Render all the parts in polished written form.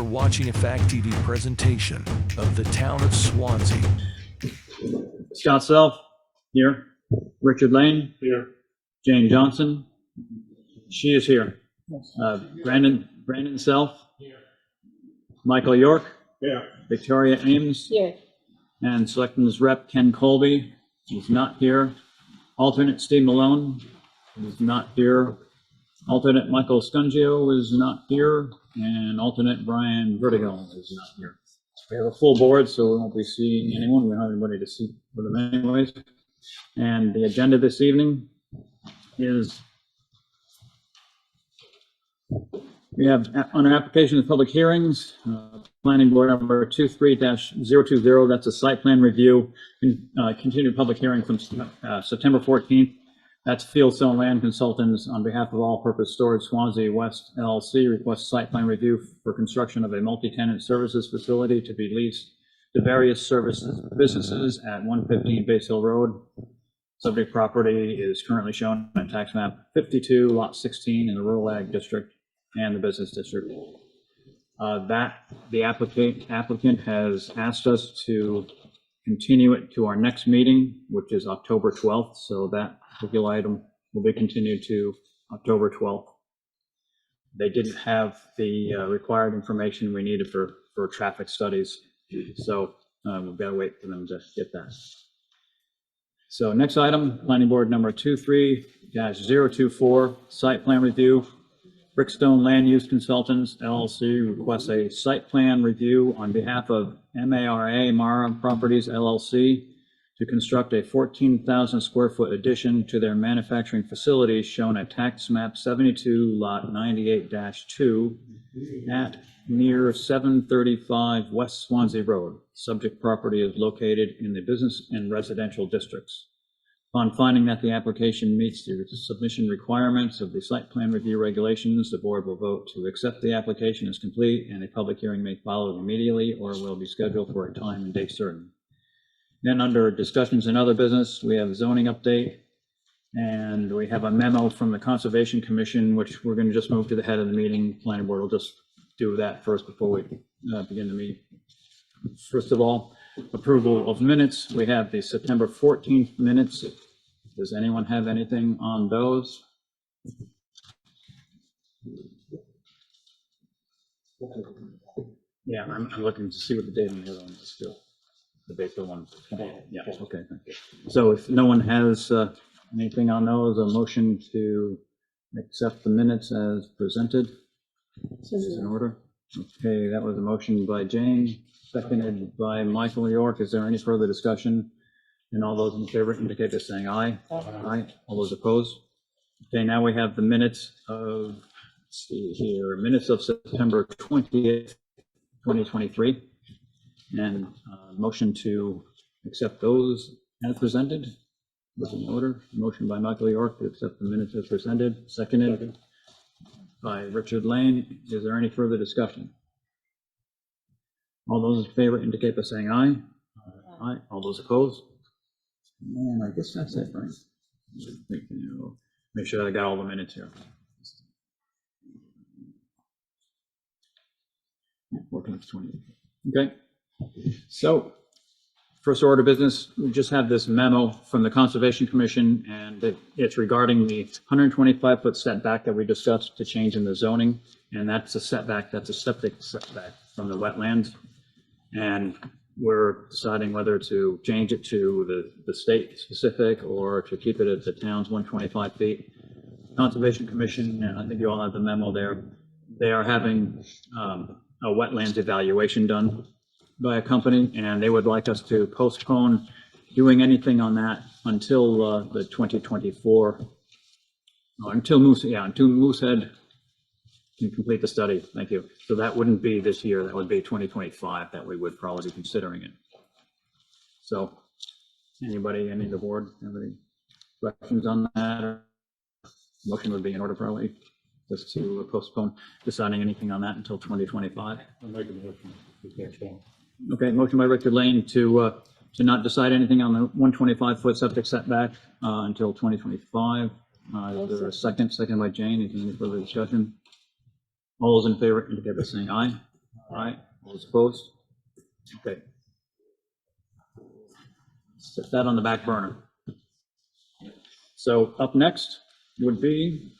watching a Fact TV presentation of the town of Swanzey. Scott Self, here. Richard Lane, Here. Jane Johnson, she is here. Brandon Self, Here. Michael York, Yeah. Victoria Ames, Here. and Selectmen's Rep Ken Colby is not here. Alternate Steve Malone is not here. Alternate Michael Scungio is not here, and alternate Brian Vertigo is not here. We have a full board, so we won't be seeing anyone. We don't have anybody to see for them anyways. And the agenda this evening is we have on our application of public hearings, planning board number 23-020. That's a site plan review, continued public hearing from September 14th. That's Fieldstone Land Consultants on behalf of All Purpose Storage Swansea West LLC requests site plan review for construction of a multi-tenant services facility to be leased to various services businesses at 115 Base Hill Road. Subject property is currently shown on tax map 52, lot 16 in the rural ag district and the business district. The applicant has asked us to continue it to our next meeting, which is October 12th. So that particular item will be continued to October 12th. They didn't have the required information we needed for traffic studies. So we've got to wait for them to get that. So next item, planning board number 23-024, site plan review. Brickstone Land Use Consultants LLC requests a site plan review on behalf of Mara Properties LLC to construct a 14,000 square foot addition to their manufacturing facility shown at tax map 72 lot 98-2 at near 735 West Swansea Road. Subject property is located in the business and residential districts. Upon finding that the application meets the submission requirements of the site plan review regulations, the board will vote to accept the application as complete, and a public hearing may follow immediately or will be scheduled for a time and date certain. Then under discussions and other business, we have zoning update, and we have a memo from the Conservation Commission, which we're going to just move to the head of the meeting. Planning board will just do that first before we begin the meeting. First of all, approval of minutes. We have the September 14th minutes. Does anyone have anything on those? Yeah, I'm looking to see what the date on the other one is still. The April one. Yeah, okay, thank you. So if no one has anything on those, a motion to accept the minutes as presented is in order. Okay, that was a motion by Jane, seconded by Michael York. Is there any further discussion? And all those in favor indicate by saying aye. Aye. All those opposed? Okay, now we have the minutes of, let's see here, minutes of September 20th, 2023. And motion to accept those as presented was in order. Motion by Michael York to accept the minutes as presented, seconded by Richard Lane. Is there any further discussion? All those in favor indicate by saying aye. Aye. All those opposed? And I guess that's it, right? Make sure I got all the minutes here. Working 20. Okay. So first order of business, we just have this memo from the Conservation Commission, and it's regarding the 125-foot setback that we discussed to change in the zoning. And that's a setback, that's a septic setback from the wetlands. And we're deciding whether to change it to the state specific or to keep it at the town's 125 feet. Conservation Commission, and I think you all have the memo there, they are having a wetlands evaluation done by a company, and they would like us to postpone doing anything on that until the 2024, until Moosehead can complete the study. Thank you. So that wouldn't be this year, that would be 2025 that we would probably be considering it. So anybody, any of the board have any questions on that? Or motion would be in order probably just to postpone deciding anything on that until 2025. I'll make a motion. Next one. Okay, motion by Richard Lane to not decide anything on the 125-foot septic setback until 2025. Is there a second? Second by Jane. Is there any further discussion? All those in favor indicate by saying aye. Aye. All those opposed? Okay. Set that on the back burner. So up next would be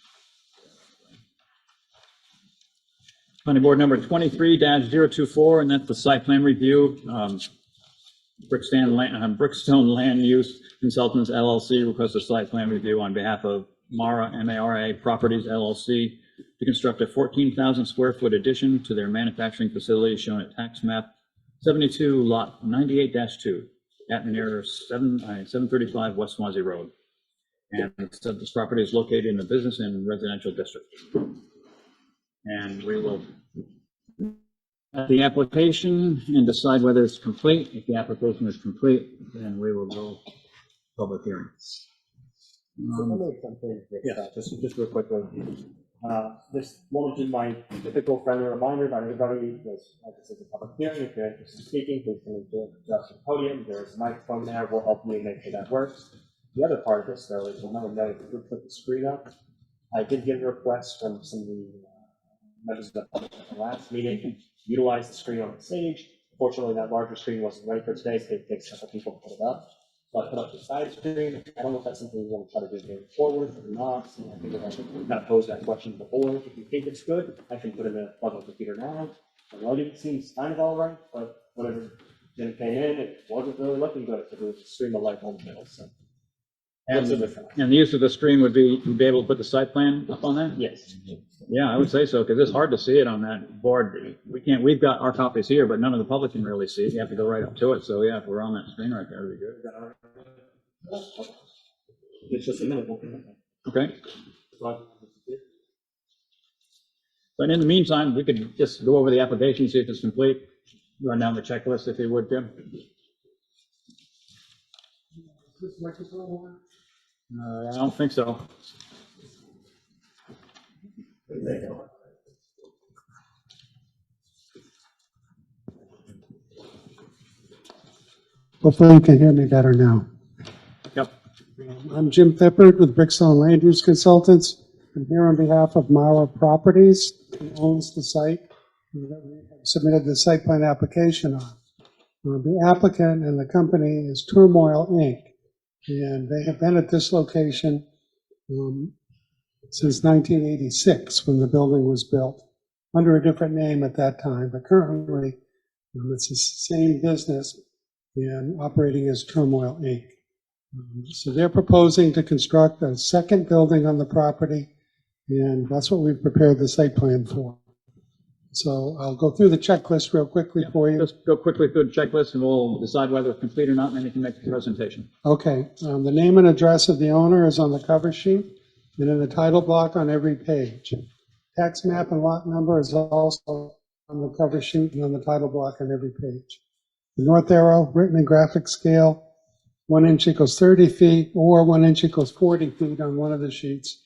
planning board number 23-024, and that's the site plan review. Brickstone Land Use Consultants LLC requests a site plan review on behalf of Mara, M-A-R-A Properties LLC to construct a 14,000 square foot addition to their manufacturing facility shown at tax map 72 lot 98-2 at near 735 West Swanzey Road. And this property is located in the business and residential district. And we will at the application and decide whether it's complete. If the application is complete, then we will go public hearing. Just real quickly. This won't be my typical friendly reminder that everybody is, like this is a public hearing. If you're interested in speaking, please come to the podium. There's a microphone there. We'll help you make sure that works. The other part of this, though, is we'll never know if we put the screen up. I did get a request from some of the members of the public at the last meeting to utilize the screen on the stage. Fortunately, that larger screen wasn't ready for today, so it takes several people to put it up. So I put up the side screen. I don't know if that's something you want to try to do going forward or not. So I think if I kind of posed that question before. If you think it's good, I can put it in a plug on the computer now. The loading seems kind of all right, but whenever Jim came in, it wasn't really looking good because it was a stream of light on the middle. So. And the use of the screen would be, you'd be able to put the site plan up on that? Yes. Yeah, I would say so, because it's hard to see it on that board. We've got our copies here, but none of the public can really see it. You have to go right up to it. So yeah, if we're on that screen right there, it'd be good. It's just a minute. Okay. But in the meantime, we could just go over the application, see if it's complete. Run down the checklist if you would, Tim. I don't think so. Hopefully you can hear me better now. Yep. I'm Jim Thippert with Brickstone Land Use Consultants. I'm here on behalf of Mara Properties, who owns the site that we have submitted the site plan application on. The applicant and the company is Turmoil Inc. And they have been at this location since 1986, when the building was built, under a different name at that time. But currently, it's the same business and operating as Turmoil Inc. So they're proposing to construct a second building on the property, and that's what we've prepared the site plan for. So I'll go through the checklist real quickly for you. Just go quickly through the checklist and we'll decide whether it's complete or not, and then you can make the presentation. Okay, the name and address of the owner is on the cover sheet and in the title block on every page. Tax map and lot number is also on the cover sheet and on the title block on every page. The north arrow, written in graphic scale, 1 inch equals 30 feet or 1 inch equals 40 feet on one of the sheets,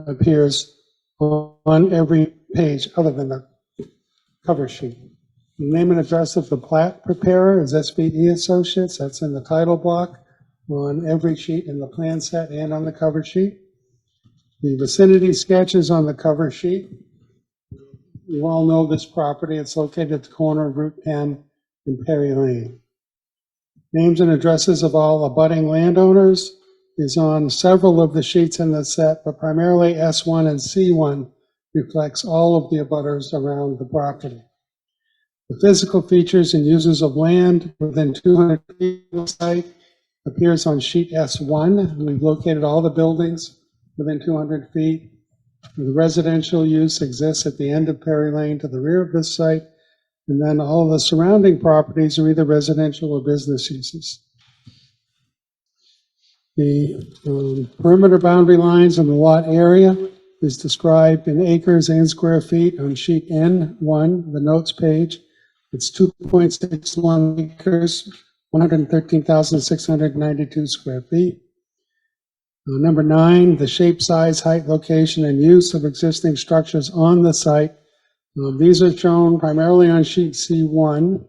appears on every page other than the cover sheet. The name and address of the plat preparer is SVE Associates. That's in the title block on every sheet in the plan set and on the cover sheet. The vicinity sketch is on the cover sheet. You all know this property. It's located at the corner of Route 10 and Perry Lane. Names and addresses of all abutting landowners is on several of the sheets in the set, but primarily S1 and C1 reflects all of the abutters around the property. The physical features and uses of land within 200 feet of the site appears on sheet S1. We've located all the buildings within 200 feet. The residential use exists at the end of Perry Lane to the rear of this site, and then all of the surrounding properties are either residential or business uses. The perimeter boundary lines in the lot area is described in acres and square feet on sheet N1, the notes page. It's 2.61 acres, 113,692 square feet. Number 9, the shape, size, height, location, and use of existing structures on the site. These are shown primarily on sheet C1,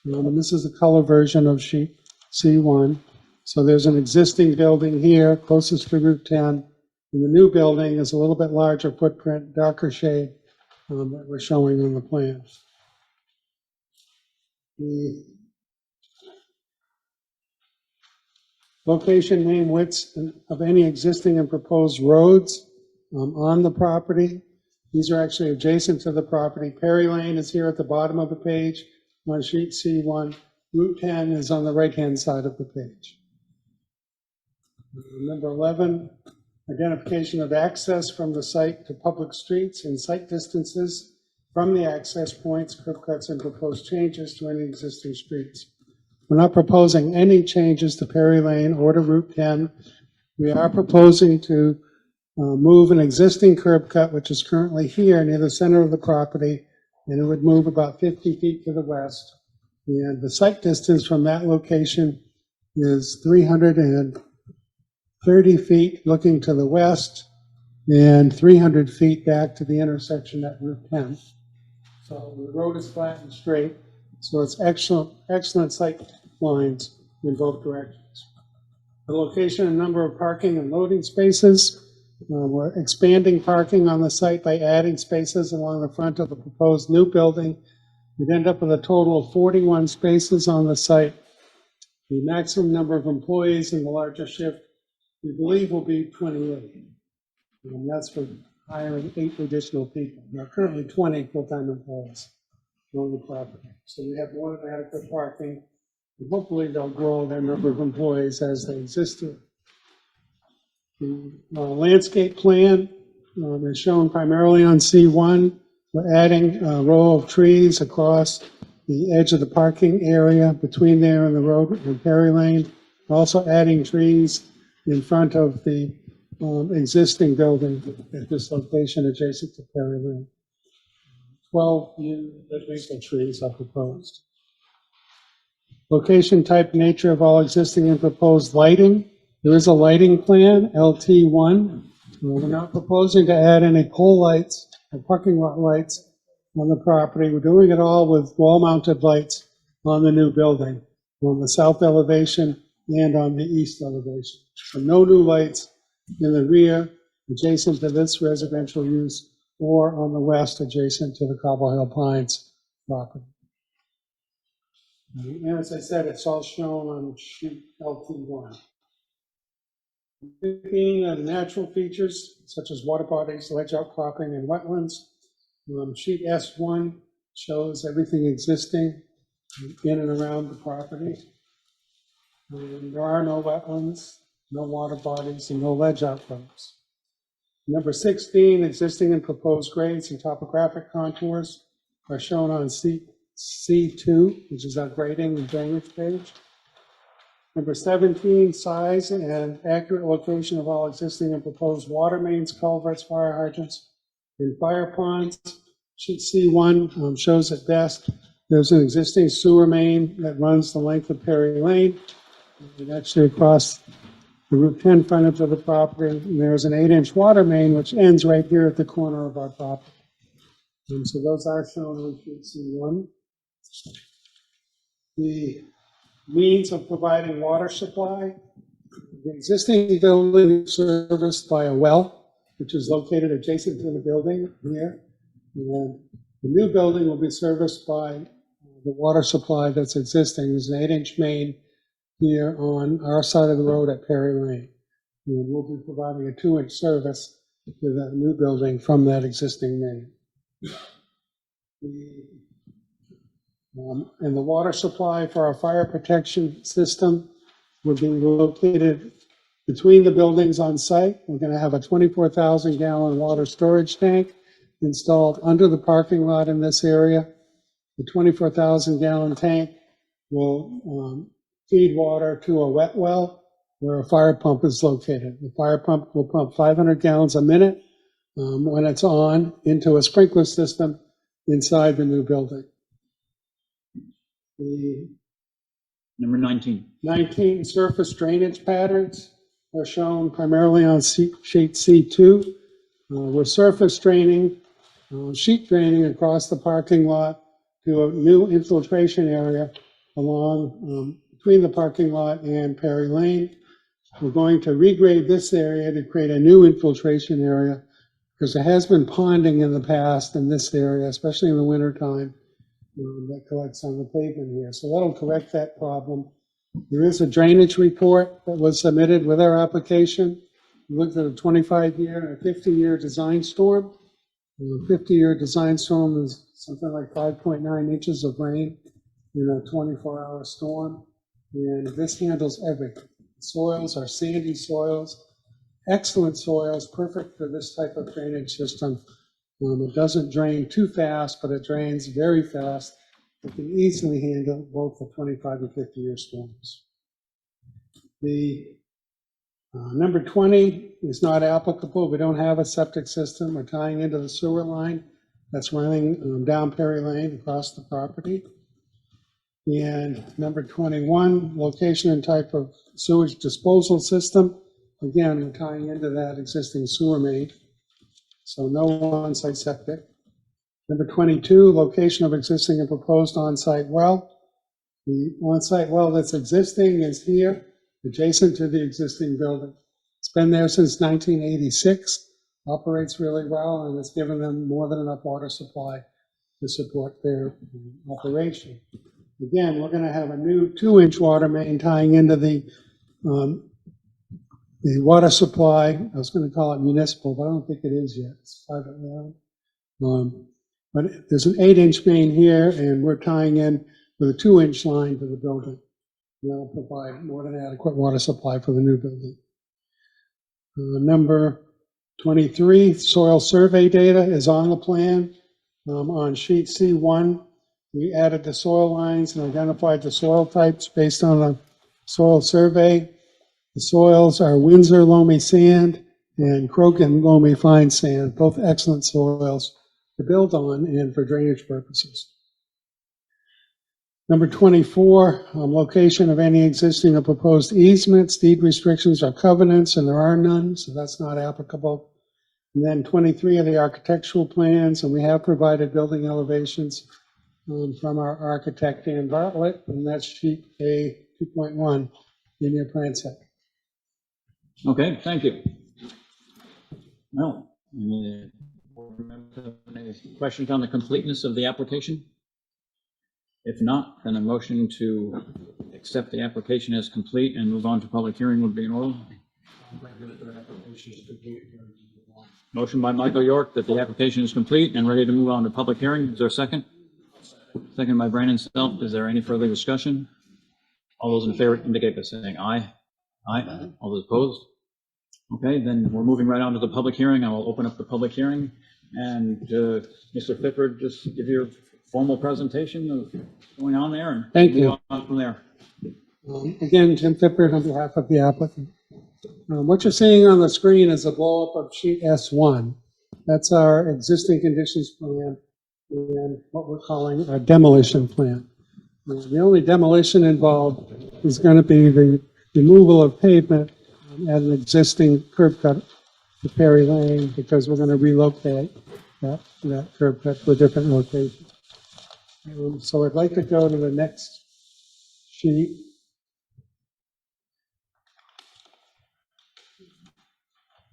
and this is the color version of sheet C1. So there's an existing building here closest to Route 10. And the new building is a little bit larger footprint, darker shade that we're showing on the plan. The location, name, widths of any existing and proposed roads on the property. These are actually adjacent to the property. Perry Lane is here at the bottom of the page on sheet C1. Route 10 is on the right-hand side of the page. Number 11, identification of access from the site to public streets and site distances from the access points, curb cuts, and proposed changes to any existing streets. We're not proposing any changes to Perry Lane or to Route 10. We are proposing to move an existing curb cut, which is currently here near the center of the property, and it would move about 50 feet to the west. And the site distance from that location is 330 feet looking to the west and 300 feet back to the intersection at Route 10. So the road is flat and straight, so it's excellent sight lines in both directions. The location and number of parking and loading spaces. We're expanding parking on the site by adding spaces along the front of the proposed new building. We'd end up with a total of 41 spaces on the site. The maximum number of employees in the largest shift, we believe, will be 28. And that's for hiring 8 additional people. There are currently 20 full-time employees on the property. So we have more than adequate parking. And hopefully they'll grow their number of employees as they exist here. The landscape plan is shown primarily on C1. We're adding a row of trees across the edge of the parking area between there and the road and Perry Lane. We're also adding trees in front of the existing building at this location adjacent to Perry Lane. 12 new maple trees are proposed. Location, type, nature of all existing and proposed lighting. There is a lighting plan, LT1. We're not proposing to add any pole lights or parking lot lights on the property. We're doing it all with wall-mounted lights on the new building, on the south elevation and on the east elevation. So no new lights in the rear adjacent to this residential use or on the west adjacent to the Cobble Hill Pines property. And as I said, it's all shown on sheet LT1. 15 are the natural features, such as water bodies, ledge outcropping, and wetlands. Sheet S1 shows everything existing in and around the property. There are no wetlands, no water bodies, and no ledge outcrops. Number 16, existing and proposed grades and topographic contours are shown on C2, which is our grading and drainage page. Number 17, size and accurate location of all existing and proposed water mains, culverts, fire hydrants, and fire ponds. Sheet C1 shows it best. There's an existing sewer main that runs the length of Perry Lane, and actually across the Route 10 frontage of the property. And there's an 8-inch water main which ends right here at the corner of our property. And so those are shown on sheet C1. The means of providing water supply. The existing building is serviced by a well, which is located adjacent to the building here. And the new building will be serviced by the water supply that's existing. There's an 8-inch main here on our side of the road at Perry Lane. And we'll be providing a 2-inch service to the new building from that existing main. And the water supply for our fire protection system will be located between the buildings on site. We're going to have a 24,000-gallon water storage tank installed under the parking lot in this area. The 24,000-gallon tank will feed water to a wet well where a fire pump is located. The fire pump will pump 500 gallons a minute when it's on into a sprinkler system inside the new building. Number 19. 19 surface drainage patterns are shown primarily on sheet C2. We're surface draining, sheet draining across the parking lot to a new infiltration area along between the parking lot and Perry Lane. We're going to regrade this area to create a new infiltration area because there has been ponding in the past in this area, especially in the wintertime. that collects on the pavement here. So that'll correct that problem. There is a drainage report that was submitted with our application. We looked at a 25-year and a 50-year design storm. The 50-year design storm is something like 5.9 inches of rain in a 24-hour storm. And this handles everything. Soils are sandy soils, excellent soils, perfect for this type of drainage system. It doesn't drain too fast, but it drains very fast. It can easily handle both the 25 and 50-year storms. The number 20 is not applicable. We don't have a septic system. We're tying into the sewer line that's running down Perry Lane across the property. And number 21, location and type of sewage disposal system. Again, we're tying into that existing sewer main. So no on-site septic. Number 22, location of existing and proposed on-site well. The on-site well that's existing is here, adjacent to the existing building. It's been there since 1986, operates really well, and it's given them more than enough water supply to support their operation. Again, we're going to have a new 2-inch water main tying into the water supply. I was going to call it municipal, but I don't think it is yet. It's private land. But there's an 8-inch main here, and we're tying in with a 2-inch line to the building. That'll provide more than adequate water supply for the new building. Number 23, soil survey data is on the plan. On sheet C1, we added the soil lines and identified the soil types based on a soil survey. The soils are Windsor loamy sand and Crogan loamy fine sand, both excellent soils to build on and for drainage purposes. Number 24, location of any existing or proposed easements, deed restrictions or covenants, and there are none, so that's not applicable. And then 23 are the architectural plans, and we have provided building elevations from our architect, Dan Bartlett, and that's sheet A 2.1 in your plan set. Okay, thank you. Well, any questions on the completeness of the application? If not, then a motion to accept the application as complete and move on to public hearing would be in order. Motion by Michael York that the application is complete and ready to move on to public hearing. Is there a second? Second by Brandon Self. Is there any further discussion? All those in favor indicate by saying aye. Aye. All those opposed? Okay, then we're moving right on to the public hearing. I will open up the public hearing. And Mr. Fifford, just give your formal presentation of what's going on there. And Thank you. On from there. Again, Jim Fippert on behalf of the applicant. What you're seeing on the screen is a blow-up of sheet S1. That's our existing conditions plan and what we're calling a demolition plan. The only demolition involved is going to be the removal of pavement at an existing curb cut to Perry Lane, because we're going to relocate that curb cut to a different location. So I'd like to go to the next sheet.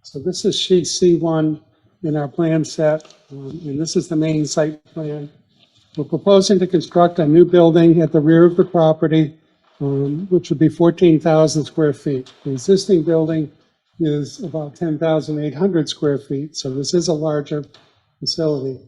So this is sheet C1 in our plan set, and this is the main site plan. We're proposing to construct a new building at the rear of the property, which would be 14,000 square feet. The existing building is about 10,800 square feet, so this is a larger facility.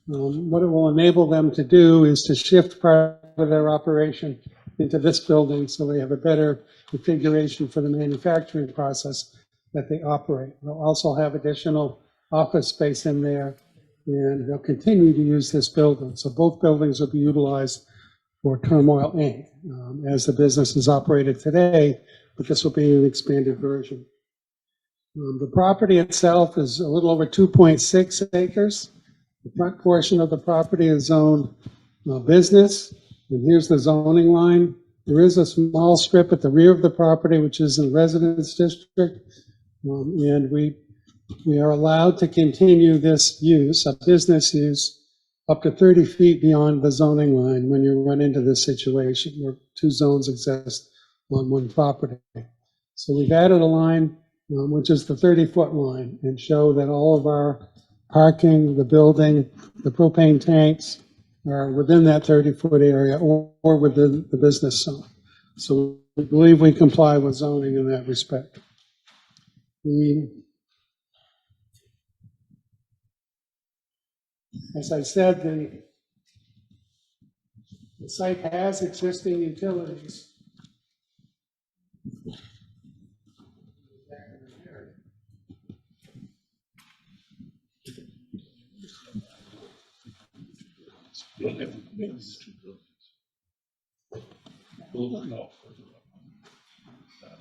What it will enable them to do is to shift part of their operation into this building so they have a better configuration for the manufacturing process that they operate. They'll also have additional office space in there, and they'll continue to use this building. So both buildings will be utilized for Turmoil Inc. As the business is operated today, but this will be an expanded version. The property itself is a little over 2.6 acres. The front portion of the property is zoned business, and here's the zoning line. There is a small strip at the rear of the property, which is in the residence district, and we are allowed to continue this use, a business use, up to 30 feet beyond the zoning line when you run into this situation where two zones exist on one property. So we've added a line, which is the 30-foot line, and show that all of our parking, the building, the propane tanks, are within that 30-foot area or within the business zone. So we believe we comply with zoning in that respect. As I said, the site has existing utilities. No.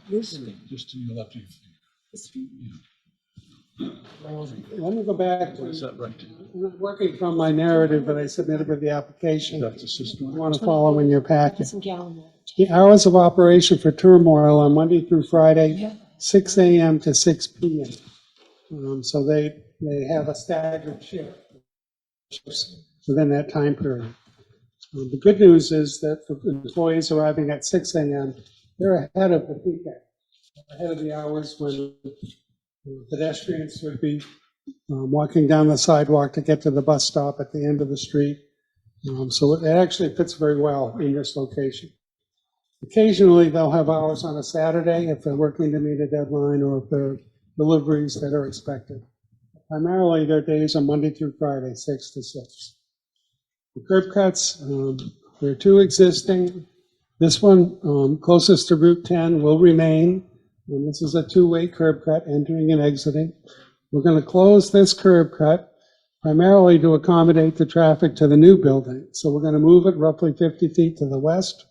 Just to your left. Let me go back to, Is that right? I'm working from my narrative that I submitted with the application. That's the system. I want to follow in your packet. Some gallon water. The hours of operation for Turmoil are Monday through Friday, 6 a.m. to 6 p.m. So they have a staggered shift within that time period. The good news is that for employees arriving at 6 a.m., they're ahead of the peak hour, ahead of the hours when pedestrians would be walking down the sidewalk to get to the bus stop at the end of the street. So it actually fits very well in this location. Occasionally, they'll have hours on a Saturday if they're working to meet a deadline or if there are deliveries that are expected. Primarily, their days are Monday through Friday, 6 to 6. The curb cuts, there are two existing. This one, closest to Route 10, will remain. And this is a two-way curb cut, entering and exiting. We're going to close this curb cut primarily to accommodate the traffic to the new building. So we're going to move it roughly 50 feet to the west.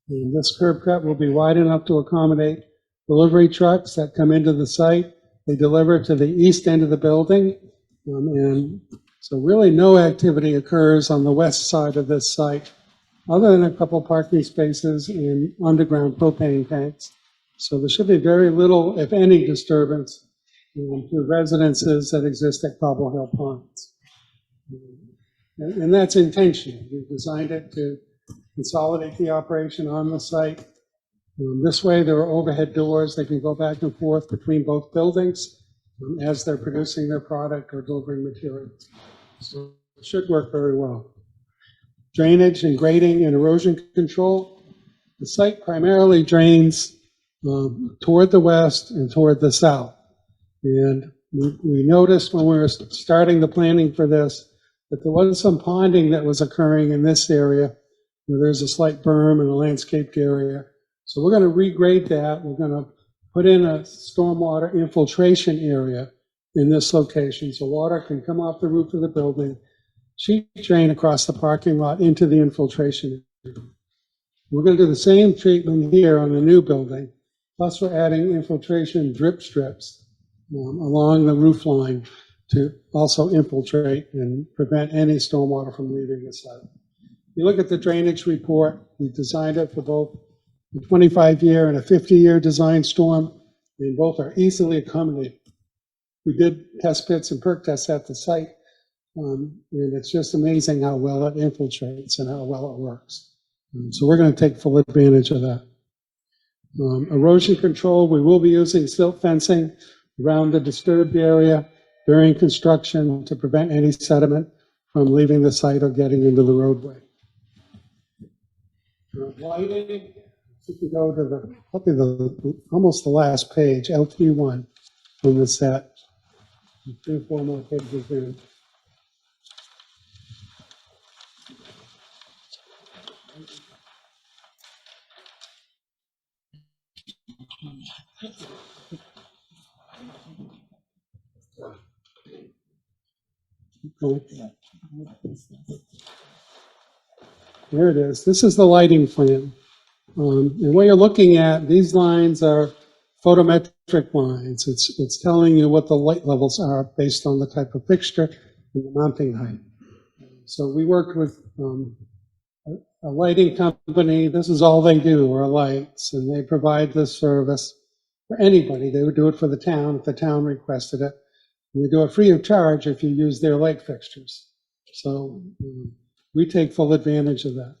And this curb cut will be wide enough to accommodate delivery trucks that come into the site. They deliver to the east end of the building. And so really no activity occurs on the west side of this site, other than a couple parking spaces and underground propane tanks. So there should be very little, if any, disturbance to residences that exist at Cobble Hill Ponds. And that's intentional. We've designed it to consolidate the operation on the site. This way, there are overhead doors. They can go back and forth between both buildings as they're producing their product or delivering materials. So it should work very well. Drainage and grading and erosion control. The site primarily drains toward the west and toward the south. And we noticed when we were starting the planning for this that there was some ponding that was occurring in this area where there's a slight berm and a landscaped area. So we're going to regrade that. We're going to put in a stormwater infiltration area in this location so water can come off the roof of the building, sheet drain across the parking lot into the infiltration area. We're going to do the same treatment here on the new building, plus we're adding infiltration drip strips along the roof line to also infiltrate and prevent any stormwater from leaving the site. If you look at the drainage report, we designed it for both a 25-year and a 50-year design storm, and both are easily accommodated. We did test pits and perk tests at the site, and it's just amazing how well it infiltrates and how well it works. So we're going to take full advantage of that. Erosion control, we will be using silt fencing around the disturbed area during construction to prevent any sediment from leaving the site or getting into the roadway. Lighting, if you go to the, probably almost the last page, LT1 on the set. 3 or 4 more pages in. There it is. This is the lighting plan. And what you're looking at, these lines are photometric lines. It's telling you what the light levels are based on the type of fixture and the mounting height. So we worked with a lighting company. This is all they do are lights, and they provide this service for anybody. They would do it for the town if the town requested it. And they do it free of charge if you use their light fixtures. So we take full advantage of that.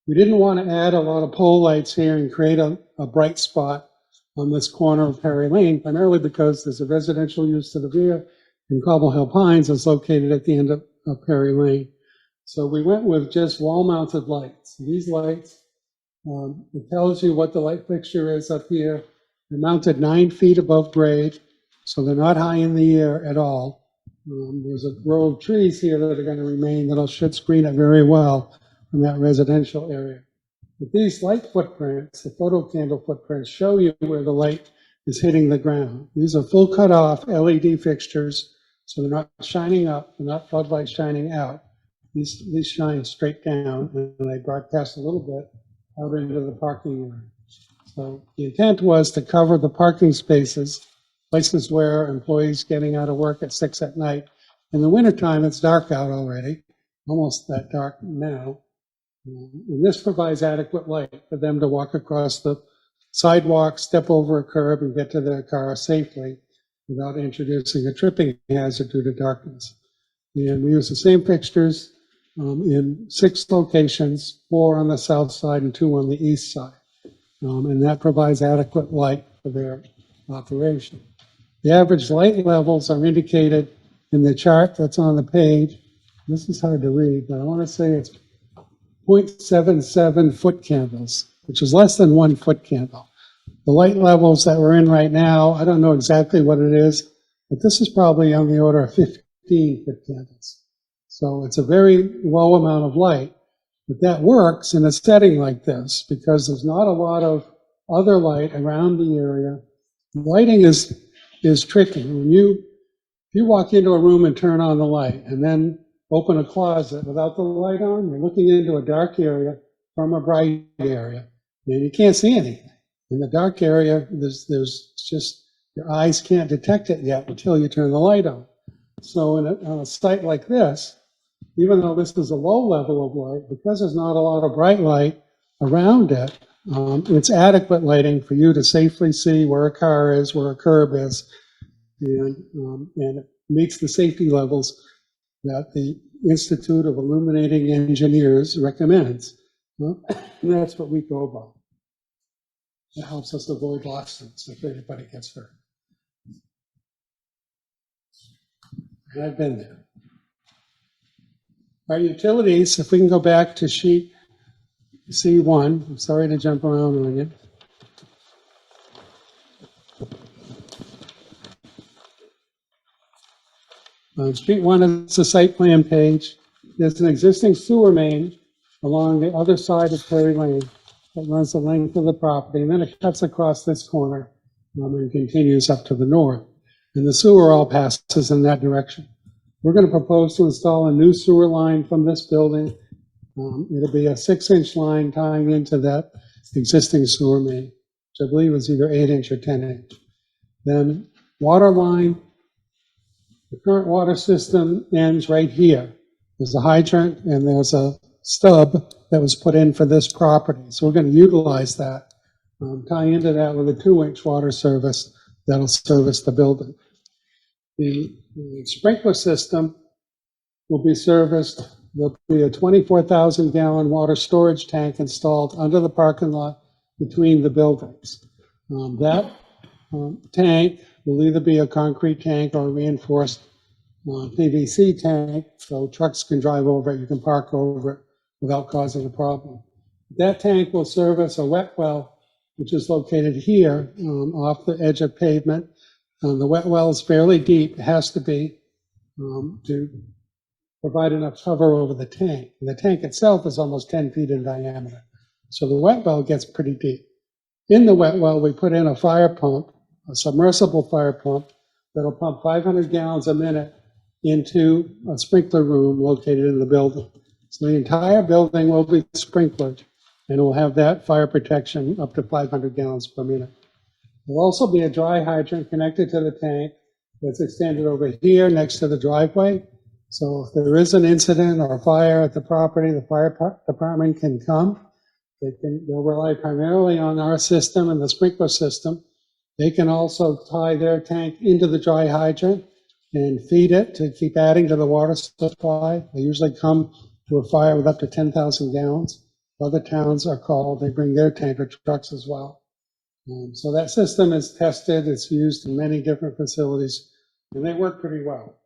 We didn't want to add a lot of pole lights here and create a bright spot on this corner of Perry Lane, primarily because there's a residential use to the rear, and Cobble Hill Pines is located at the end of Perry Lane. So we went with just wall-mounted lights. These lights, it tells you what the light fixture is up here. They're mounted 9 feet above grade, so they're not high in the air at all. There's a row of trees here that are going to remain that should screen it very well from that residential area. But these light footprints, the photo candle footprints, show you where the light is hitting the ground. These are full cut-off LED fixtures, so they're not shining up, they're not floodlights shining out. These shine straight down, and they broadcast a little bit out into the parking area. So the intent was to cover the parking spaces, places where employees getting out of work at 6 at night. In the wintertime, it's dark out already, almost that dark now. And this provides adequate light for them to walk across the sidewalk, step over a curb, and get to their car safely without introducing a tripping hazard due to darkness. And we use the same fixtures in 6 locations, 4 on the south side and 2 on the east side. And that provides adequate light for their operation. The average light levels are indicated in the chart that's on the page. This is hard to read, but I want to say it's 0.77 foot candles, which is less than 1 foot candle. The light levels that we're in right now, I don't know exactly what it is, but this is probably on the order of 15 foot candles. So it's a very low amount of light. But that works in a setting like this because there's not a lot of other light around the area. Lighting is tricky. If you walk into a room and turn on the light and then open a closet without the light on, you're looking into a dark area from a bright area, and you can't see anything. In the dark area, there's just, your eyes can't detect it yet until you turn the light on. So on a site like this, even though this is a low level of light, because there's not a lot of bright light around it, it's adequate lighting for you to safely see where a car is, where a curb is, and it meets the safety levels that the Institute of Illuminating Engineers recommends. And that's what we go about. It helps us avoid lawsuits if anybody gets hurt. And I've been there. Our utilities, if we can go back to sheet C1, I'm sorry to jump around on you. Sheet 1 is the site plan page. There's an existing sewer main along the other side of Perry Lane that runs the length of the property, and then it cuts across this corner and continues up to the north. And the sewer all passes in that direction. We're going to propose to install a new sewer line from this building. It'll be a 6-inch line tying into that existing sewer main, which I believe is either 8-inch or 10-inch. Then water line, the current water system ends right here. There's a hydrant and there's a stub that was put in for this property. So we're going to utilize that, tie into that with a 2-inch water service that'll service the building. The sprinkler system will be serviced. There'll be a 24,000-gallon water storage tank installed under the parking lot between the buildings. That tank will either be a concrete tank or a reinforced PVC tank, so trucks can drive over it, you can park over it without causing a problem. That tank will service a wet well, which is located here off the edge of pavement. The wet well is fairly deep, it has to be, to provide enough cover over the tank. And the tank itself is almost 10 feet in diameter. So the wet well gets pretty deep. In the wet well, we put in a fire pump, a submersible fire pump, that'll pump 500 gallons a minute into a sprinkler room located in the building. So the entire building will be sprinklered, and it will have that fire protection up to 500 gallons per minute. There'll also be a dry hydrant connected to the tank that's extended over here next to the driveway. So if there is an incident or a fire at the property, the fire department can come. They'll rely primarily on our system and the sprinkler system. They can also tie their tank into the dry hydrant and feed it to keep adding to the water supply. They usually come to a fire with up to 10,000 gallons. Other towns are called, they bring their tanker trucks as well. So that system is tested, it's used in many different facilities, and they work pretty well.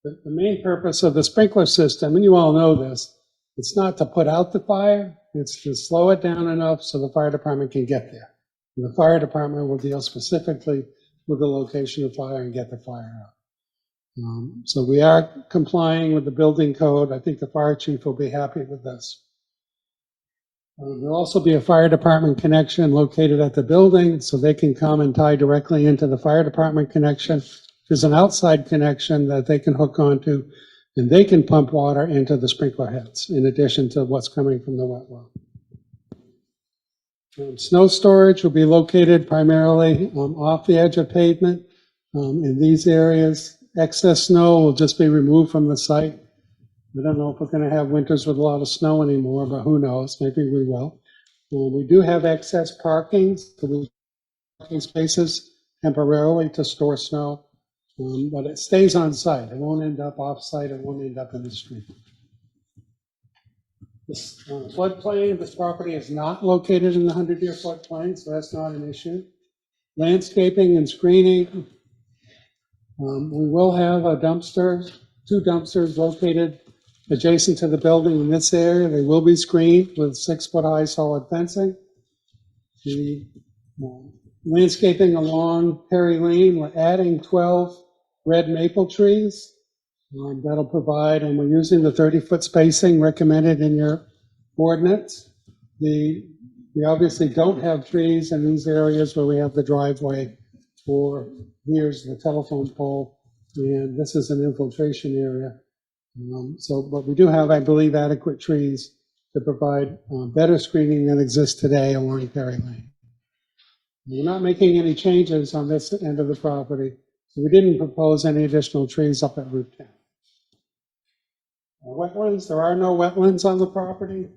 The main purpose of the sprinkler system, and you all know this, it's not to put out the fire, it's to slow it down enough so the fire department can get there. And the fire department will deal specifically with the location of fire and get the fire out. So we are complying with the building code. I think the fire chief will be happy with this. There'll also be a fire department connection located at the building, so they can come and tie directly into the fire department connection. There's an outside connection that they can hook onto, and they can pump water into the sprinkler heads, in addition to what's coming from the wet well. Snow storage will be located primarily off the edge of pavement. In these areas, excess snow will just be removed from the site. I don't know if we're going to have winters with a lot of snow anymore, but who knows? Maybe we will. We do have excess parking spaces temporarily to store snow, but it stays on site. It won't end up off site. It won't end up in the street. This floodplain, this property is not located in the 100-year floodplain, so that's not an issue. Landscaping and screening. We will have a dumpster, 2 dumpsters located adjacent to the building in this area. They will be screened with 6-foot-high solid fencing. The landscaping along Perry Lane, we're adding 12 red maple trees. That'll provide, and we're using the 30-foot spacing recommended in your ordinance. We obviously don't have trees in these areas where we have the driveway, or here's the telephone pole, and this is an infiltration area. But we do have, I believe, adequate trees to provide better screening than exists today along Perry Lane. We're not making any changes on this end of the property, so we didn't propose any additional trees up at Route 10. Wetlands, there are no wetlands on the property,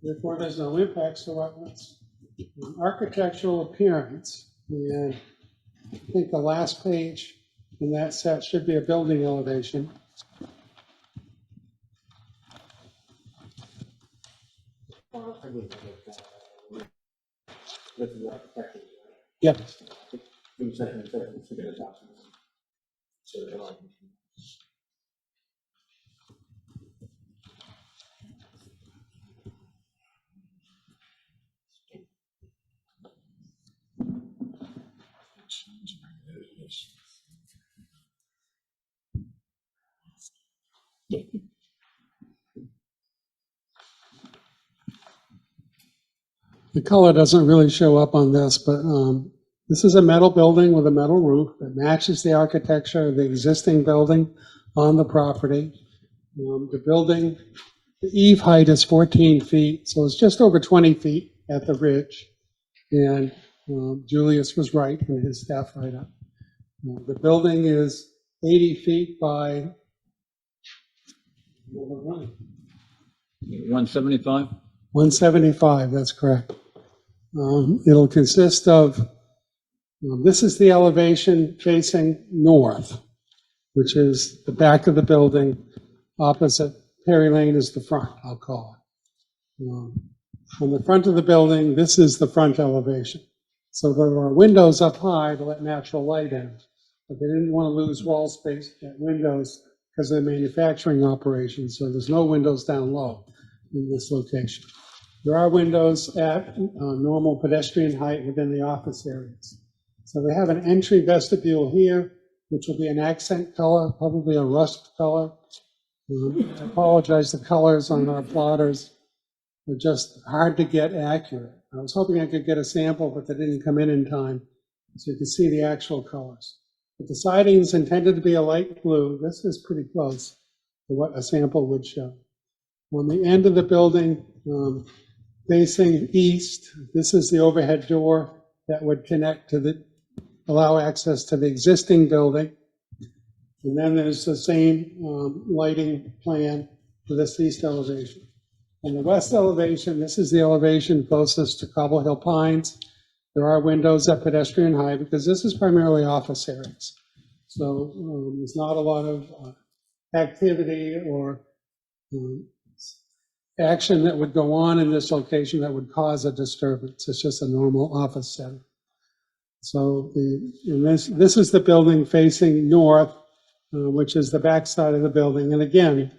therefore there's no impacts to wetlands. Architectural appearance, and I think the last page in that set should be a building elevation. Yep. The color doesn't really show up on this, but this is a metal building with a metal roof that matches the architecture of the existing building on the property. The building, the eave height is 14 feet, so it's just over 20 feet at the ridge. And Julius was right in his staff write-up. The building is 80 feet by 175? 175, that's correct. It'll consist of, this is the elevation facing north, which is the back of the building. Opposite Perry Lane is the front, I'll call it. On the front of the building, this is the front elevation. So there are windows up high to let natural light in, but they didn't want to lose wall space at windows because of the manufacturing operation, so there's no windows down low in this location. There are windows at normal pedestrian height within the office areas. So we have an entry vestibule here, which will be an accent color, probably a rust color. I apologize, the colors on our plotters are just hard to get accurate. I was hoping I could get a sample, but they didn't come in time, so you can see the actual colors. But the siding is intended to be a light blue. This is pretty close to what a sample would show. On the end of the building, facing east, this is the overhead door that would connect to allow access to the existing building. And then there's the same lighting plan for this east elevation. On the west elevation, this is the elevation closest to Cobble Hill Pines. There are windows at pedestrian height because this is primarily office areas. So there's not a lot of activity or action that would go on in this location that would cause a disturbance. It's just a normal office setting. So this is the building facing north. which is the back side of the building. And again,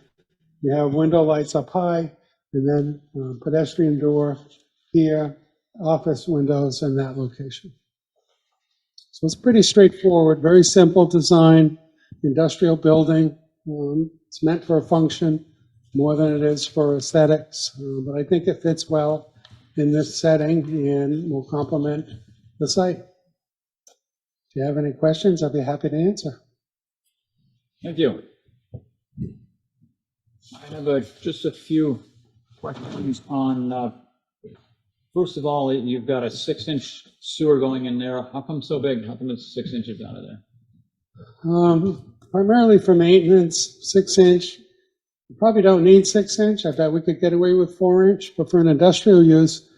you have window lights up high, and then pedestrian door here, office windows in that location. So it's pretty straightforward, very simple design, industrial building. It's meant for a function more than it is for aesthetics, but I think it fits well in this setting and will complement the site. If you have any questions, I'd be happy to answer. Thank you. I have just a few questions on, first of all, you've got a 6-inch sewer going in there. How come so big? How come it's 6 inches out of there? Primarily for maintenance, 6-inch. You probably don't need 6-inch. I bet we could get away with 4-inch, but for an industrial use,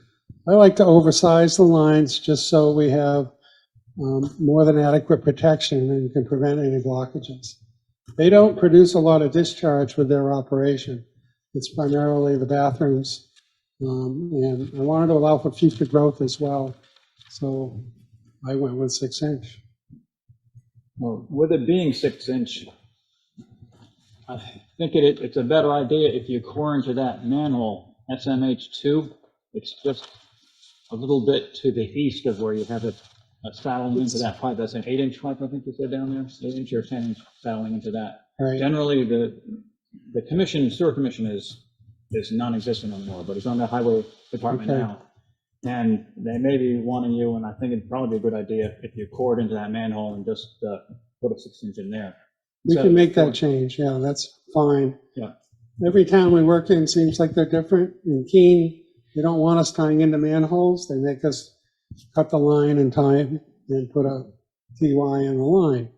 I like to oversize the lines just so we have more than adequate protection and can prevent any blockages. They don't produce a lot of discharge with their operation. It's primarily the bathrooms, and I wanted to allow for future growth as well, so I went with 6-inch. Well, with it being 6-inch, I think it's a better idea if you core into that manhole, SMH2. It's just a little bit to the east of where you have it saddling into that pipe. That's an 8-inch pipe, I think you said down there, 8-inch or 10-inch saddling into that. Right. Generally, the commission, sewer commission is non-existent anymore, but it's on the highway department Okay. now. And they may be wanting you, and I think it'd probably be a good idea if you cored into that manhole and just put a 6-inch in there. We So- can make that change, yeah, that's fine. Yeah. Every town we work in seems like they're different. In Keene, they don't want us tying into manholes. They make us cut the line and tie and put a TY in the line.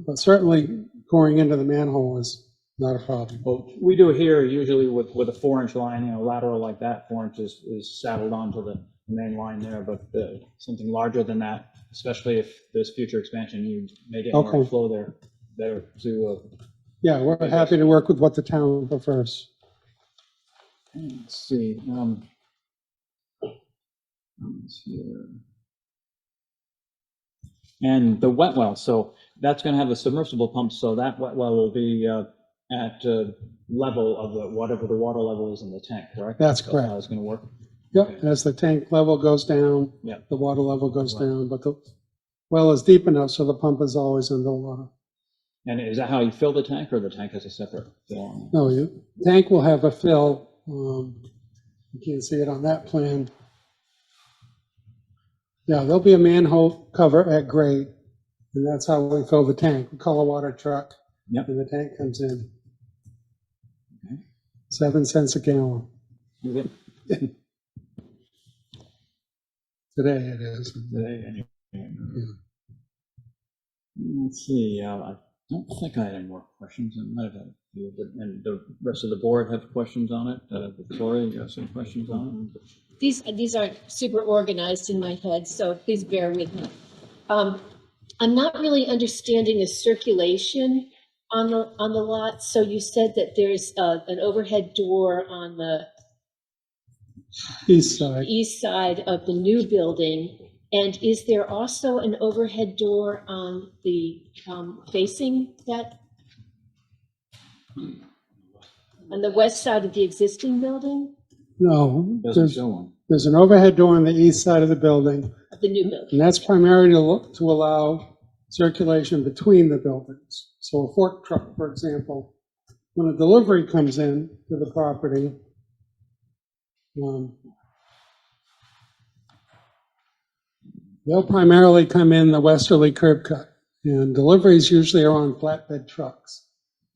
But certainly coring into the manhole is not a problem. Well, we do here usually with a 4-inch line, lateral like that, 4 inches is saddled onto the main line there, but something larger than that, especially if there's future expansion, you may get more Okay. flow there to. Yeah, we're happy to work with what the town prefers. Let's see. Let's see here. And the wet well, so that's going to have a submersible pump, so that wet well will be at level of whatever the water level is in the tank, correct? That's That's correct. how it's going to work. Yep, as the tank level goes down, Yeah. the water level goes down, but the well is deep enough so the pump is always underwater. And is that how you fill the tank, or the tank has a separate fill on it? No, tank will have a fill. You can't see it on that plan. Yeah, there'll be a manhole cover at grade, and that's how we fill the tank. We call a water truck, Yep. and the tank comes in. Okay. 7 cents a gallon. Okay. Today it is. Today, anyway. Let's see, I don't think I had any more questions. I might have had a few, but, and the rest of the board have questions on it. Victoria, you have some questions on it? These aren't super organized in my head, so please bear with me. I'm not really understanding the circulation on the lot. So you said that there's an overhead door on the East side. east side of the new building. And is there also an overhead door on the facing that, on the west side of the existing building, No, Doesn't show one. there's an overhead door on the east side of the building, of the new building? and that's primarily to allow circulation between the buildings. So a fork truck, for example, when a delivery comes in to the property, they'll primarily come in the westerly curb cut, and deliveries usually are on flatbed trucks.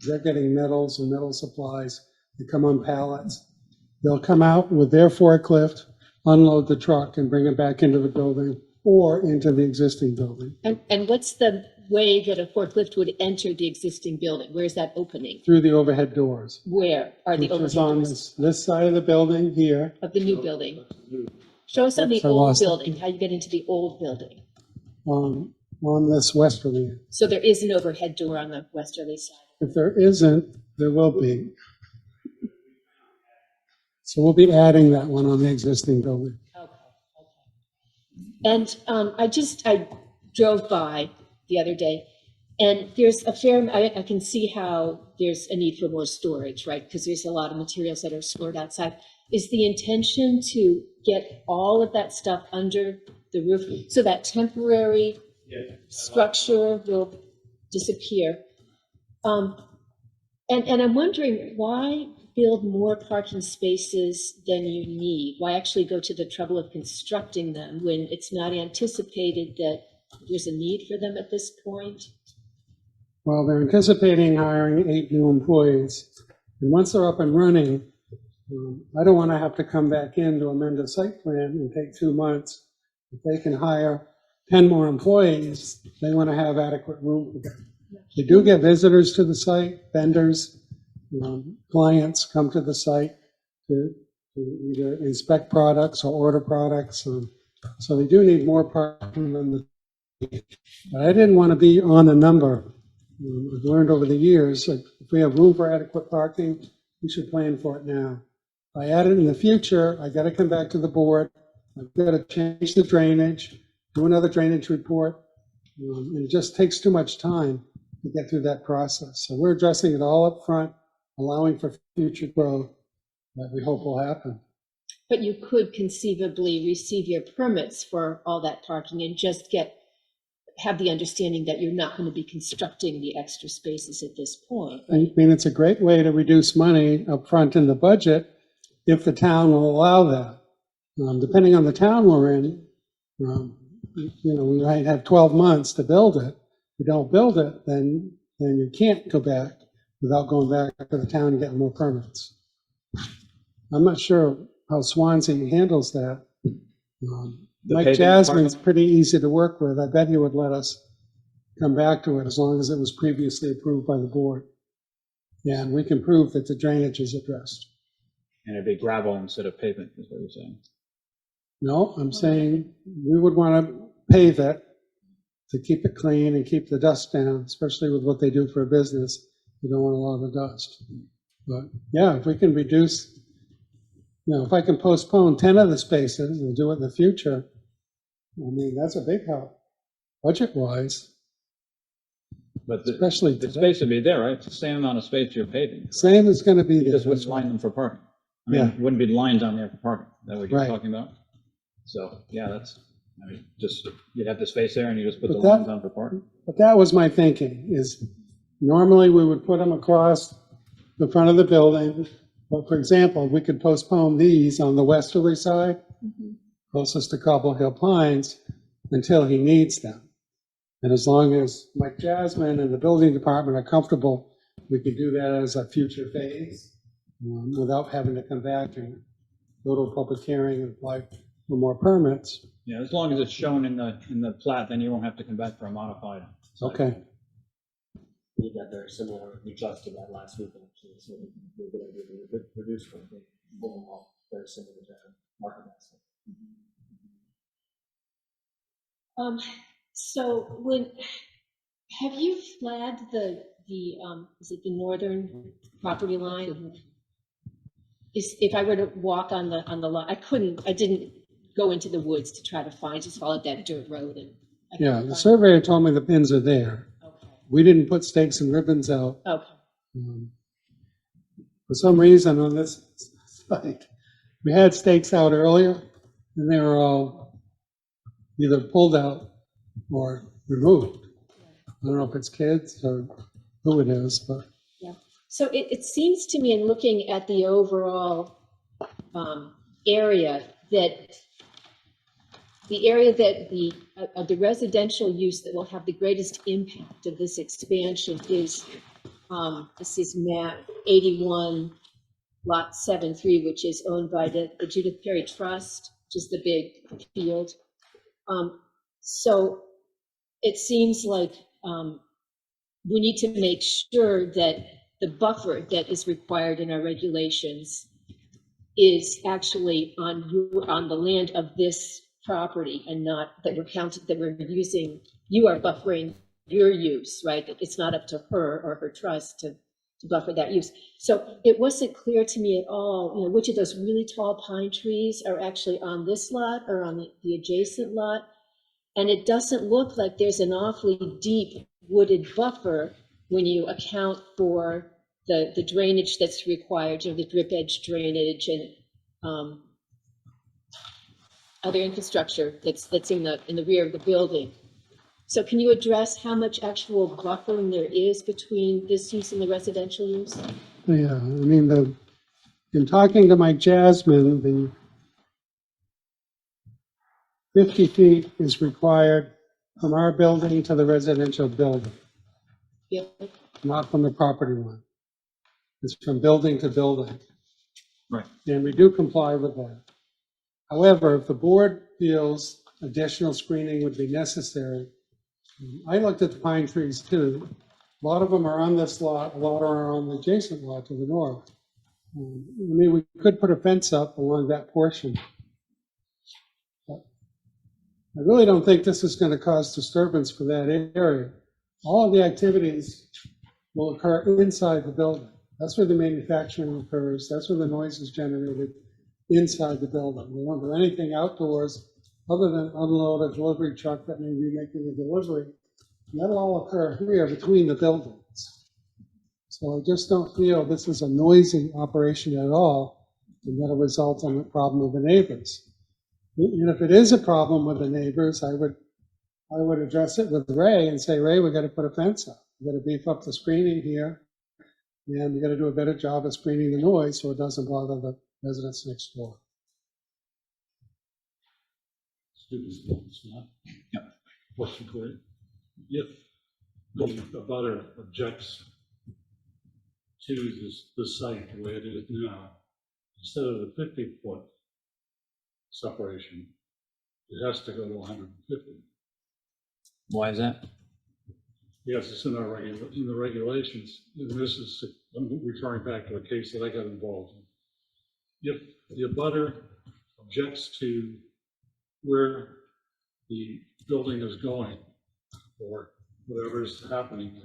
They're getting metals and metal supplies. They come on pallets. They'll come out with their forklift, unload the truck, and bring it back into the building or into the existing building And what's the way that a forklift would enter the existing building? Where is that opening? through the overhead doors, Where are the which overhead is on doors this side of the building here. of the new building? Show us on the Oops, I old lost it. building, how you get into the old building. On this westerly. So there is an overhead door on the westerly side. If there isn't, there will be. So we'll be adding that one on the existing building. Okay. And I drove by the other day, And there's a fair, I can see how there's a need for more storage, right? Because there's a lot of materials that are stored outside. Is the intention to get all of that stuff under the roof so that temporary structure will disappear? And I'm wondering, why build more parking spaces than you need? Why actually go to the trouble of constructing them when it's not anticipated that there's a need for them at this point? Well, they're anticipating hiring 8 new employees. And once they're up and running, I don't want to have to come back in to amend a site plan and take 2 months. If they can hire 10 more employees, they want to have adequate room for them. They do get visitors to the site, vendors, clients come to the site to either inspect products or order products. So they do need more parking than the. But I didn't want to be on a number. I've learned over the years, like, if we have room for adequate parking, we should plan for it now. If I add it in the future, I got to come back to the board. I've got to change the drainage, do another drainage report. And it just takes too much time to get through that process. So we're addressing it all up front, allowing for future growth that we hope will happen. But you could conceivably receive your permits for all that parking and just have the understanding that you're not going to be constructing the extra spaces at this point. I mean, it's a great way to reduce money up front in the budget if the town will allow that. Depending on the town we're in, we might have 12 months to build it. If you don't build it, then you can't go back without going back to the town and getting more permits. I'm not sure how Swanzey handles that. Mike Jasmine's pretty easy to work with. I bet he would let us come back to it as long as it was previously approved by the board. Yeah, and we can prove that the drainage is addressed. And it'd be gravel instead of pavement, is what you're saying. No, I'm saying we would want to pave it to keep it clean and keep the dust down, especially with what they do for a business. You don't want a lot of dust. But yeah, if we can reduce, if I can postpone 10 of the spaces and do it in the future, I mean, that's a big help, budget-wise. But Especially the today. space would be there, right? It's the same amount of space you're paving. Same is going to be You there. just wouldn't line them for parking. I mean, Yeah. it wouldn't be lines on there for parking. Is that what you're Right. talking about? So, yeah, just, you'd have the space there and you just put But the that- lines on for parking. But that was my thinking, is normally we would put them across the front of the building. But for example, we could postpone these on the westerly side, closest to Cobble Hill Pines, until he needs them. And as long as Mike Jasmine and the building department are comfortable, we could do that as a future phase without having to come back and go to a public hearing and apply for more permits. Yeah, as long as it's shown in the plat, then you won't have to come back for a modified. site. Okay. We got very similar, we just did that last week, actually, so we're going to reduce from the overall, very similar to market basket. So have you flagged is it the northern property line? If I were to walk on the lot, I didn't go into the woods to try to find, just followed that dirt road and. I Yeah, couldn't the find- surveyor told me the pins are there. Okay, We didn't put stakes and ribbons out. okay, For some reason on this site, we had stakes out earlier and they were all either pulled out or removed. I don't know if it's kids or who it is, but so it seems to me in looking at the overall area that the residential use that will have the greatest impact of this expansion is this is map 81 lot 7-3, which is owned by the Judith Perry Trust, which is the big field. So it seems like we need to make sure that the buffer that is required in our regulations is actually on the land of this property and not that we're using, you are buffering your use, right? It's not up to her or her trust to buffer that use. So it wasn't clear to me at all, which of those really tall pine trees are actually on this lot or on the adjacent lot. And it doesn't look like there's an awfully deep wooded buffer when you account for the drainage that's required, you know, the drip edge drainage and other infrastructure that's in the rear of the building. So can you address how much actual buffering there is between this use and the residential use? Yeah, I mean, in talking to Mike Jasmine, the 50 feet is required from our building to the residential building, Yep. not from the property line. It's from building to building. Right. And we do comply with that. However, if the board feels additional screening would be necessary, I looked at the pine trees too. A lot of them are on this lot, a lot are on the adjacent lot to the north. I mean, we could put a fence up along that portion. But I really don't think this is going to cause disturbance for that area. All of the activities will occur inside the building. That's where the manufacturing occurs. That's where the noise is generated, inside the building. We don't do anything outdoors other than unload a delivery truck that may be making a delivery. And that'll all occur here between the buildings. So I just don't feel this is a noisy operation at all, and that'll result in a problem with the neighbors. And if it is a problem with the neighbors, I would address it with Ray and say, Ray, we got to put a fence up. We got to beef up the screening here, and we got to do a better job of screening the noise so it doesn't bother the residents next door. Excuse me, it's not. Yeah. Question for you. If the abutter objects to the site the way it is now, instead of the 50-foot separation, it has to go to 150. Why is that? Yes, it's in the regulations. And this is, I'm referring back to a case that I got involved in. If the abutter objects to where the building is going or whatever is happening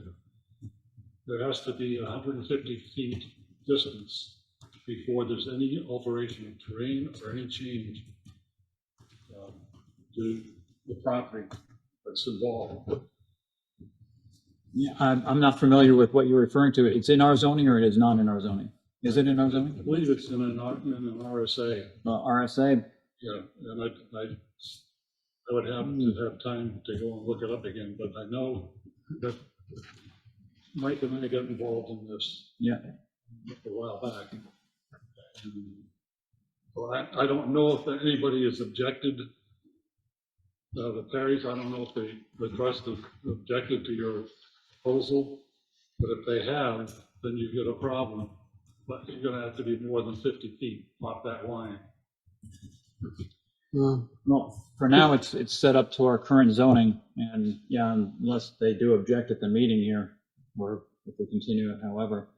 there has to be 150 feet distance before there's any alteration of terrain or any change to the property that's involved. Yeah, I'm not familiar with what you're referring to. It's in our zoning or it is not in our zoning? Is it in our zoning? I believe it's in an RSA. RSA? Yeah, and I would have to have time to go and look it up again, but I know that Mike and I got involved in this Yeah. a while back. And so I don't know if anybody has objected, the Perrys, I don't know if the trust has objected to your proposal, but if they have, then you've got a problem. But you're gonna have to be more than 50 feet off that line. Well, for now, it's set up to our current zoning, and yeah, unless they do object at the meeting here, or if we continue it, however.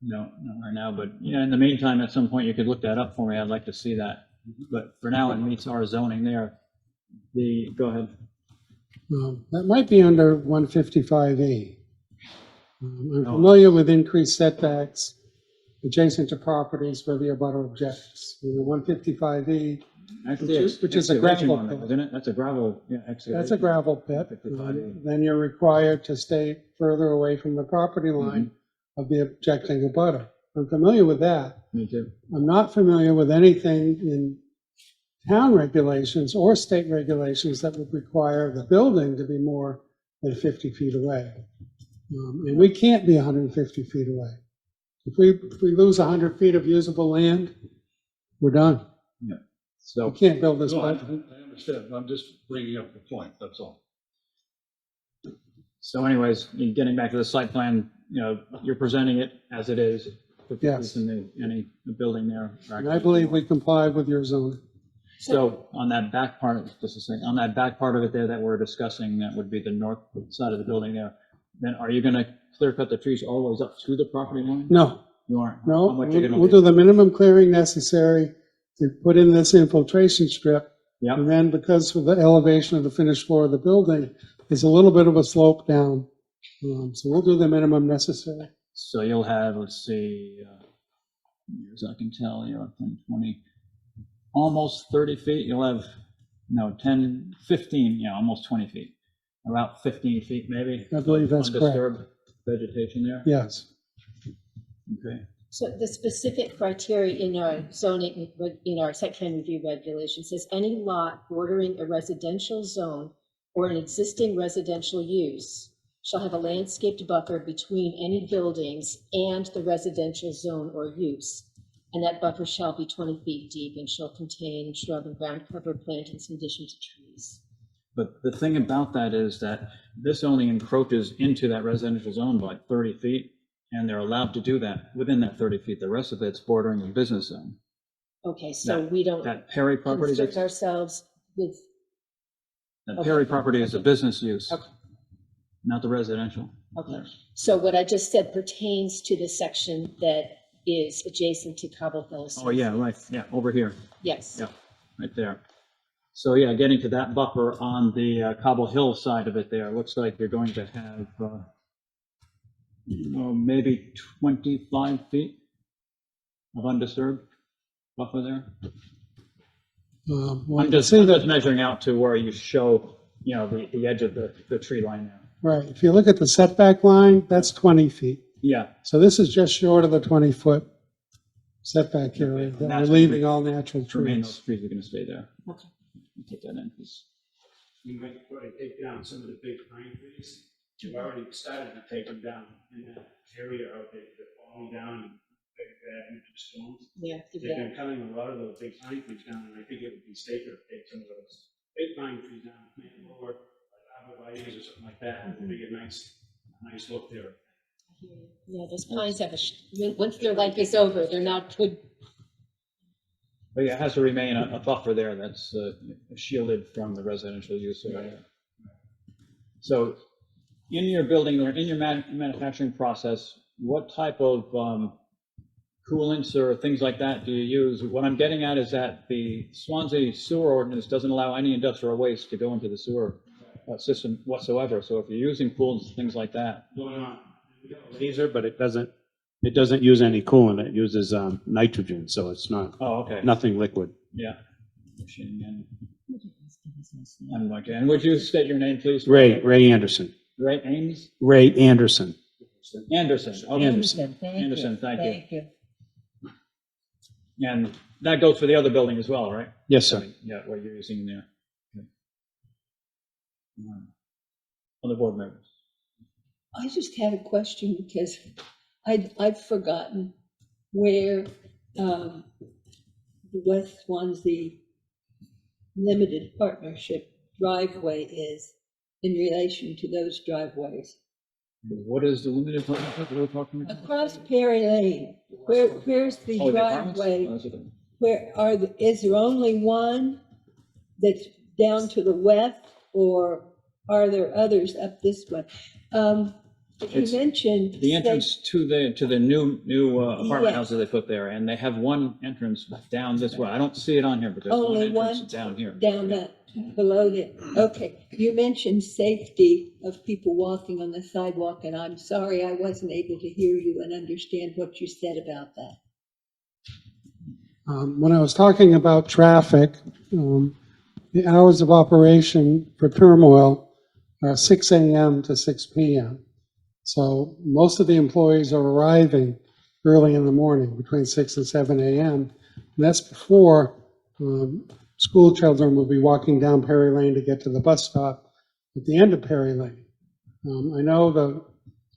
No, not right now, but yeah, in the meantime, at some point, you could look that up for me. I'd like to see that. But for now, it meets our zoning there. Go ahead. That might be under 155E. I'm familiar with increased setbacks adjacent to properties where the abutter objects. 155E, Actually, which is a excavation gravel one, pit. isn't it? That's a gravel, yeah, excavation. That's a gravel pit. 155E. Then you're required to stay further away from the property line of the objecting abutter. I'm familiar with that. Me too. I'm not familiar with anything in town regulations or state regulations that would require the building to be more than 50 feet away. And we can't be 150 feet away. If we lose 100 feet of usable land, we're done. Yeah. So We can't build this. No, I building. understand. I'm just bringing up the point, that's all. So anyways, getting back to the site plan, you're presenting it as it is. Yes. In any building there. And I believe we complied with your zone. So on that back part, just a second, on that back part of it there that we're discussing, that would be the north side of the building there. Then are you going to clear cut the trees all the way up to the property line? No, You aren't? no, How much you gonna we'll do the minimum clearing necessary to put in this infiltration strip. Yep. And then because of the elevation of the finished floor of the building, there's a little bit of a slope down. So we'll do the minimum necessary. So you'll have, let's see, as I can tell, 20, almost 30 feet. You'll have, 10, 15, almost 20 feet. about 15 feet maybe. I believe that's correct. Undisturbed vegetation there. Yes. Okay. So the specific criteria in our zoning, in our site plan review regulation says any lot bordering a residential zone or an existing residential use shall have a landscaped buffer between any buildings and the residential zone or use. And that buffer shall be 20 feet deep and shall contain shrub and ground cover plantings in addition to trees. But the thing about that is that this only encroaches into that residential zone by 30 feet, and they're allowed to do that within that 30 feet. The rest of it's bordering a business zone. Okay, so we don't That Perry property, concern ourselves with, that Perry property is a business use, Okay. not the residential. okay. So what I just said pertains to the section that is adjacent to Cobble Hill. Oh, yeah, right, yeah, over here, Yes. yeah, right there. So, yeah, getting to that buffer on the Cobble Hill side of it there, looks like you're going to have, maybe 25 feet of undisturbed buffer there. Well, I'm just measuring out to where you show, the edge of the tree line there. right, if you look at the setback line, that's 20 feet. Yeah, So this is just short of the 20-foot setback area. That we're That's- leaving all natural to remain, those trees. trees are gonna stay there. Okay. Take that in, 'cause- You might probably take down some of the big pine trees. You've already started to take them down in that area out there, they're falling down and big bad into the storms. Yeah. They've been cutting a lot of those big pine trees down, and I think it would be safer to take some of those big pine trees down, maybe lower, like arborvitaes or something like that, and make a nice look there. Yeah, those pines have once their life is over, they're not good. But yeah, it has to remain a buffer there that's shielded from the residential use area. So in your building or in your manufacturing process, what type of coolants or things like that do you use? What I'm getting at is that the Swanzey sewer ordinance doesn't allow any industrial waste to go into the sewer system whatsoever. So if you're using coolants, things like that. Going on. Laser, but it doesn't use any coolant. It uses nitrogen, so it's not, Oh, okay. nothing liquid. Yeah. And would you state your name, please? Ray Anderson. Ray Ames? Ray Anderson. Anderson. Okay. Anderson. Anderson, thank you. And that goes for the other building as well, right? Yes, sir. Yeah, what you're using there. Okay. Other board members? I just had a question because I've forgotten where the West Swansea Limited Partnership driveway is in relation to those driveways. What is the limited partnership we're talking about? Across Perry Lane, where's the Oh, the apartments? driveway? Oh, that's okay. Is there only one that's down to the west, or are there others up this way? You It's mentioned. The entrance to the new apartment Yeah. houses they put there, and they have one entrance down this way. I don't see it on here, but there's one Only entrance one? down here. Down that, below there. Okay, you mentioned safety of people walking on the sidewalk, and I'm sorry I wasn't able to hear you and understand what you said about that. When I was talking about traffic, the hours of operation for turmoil are 6 a.m. to 6 p.m. So most of the employees are arriving early in the morning, between 6 and 7 a.m. And that's before school children will be walking down Perry Lane to get to the bus stop at the end of Perry Lane.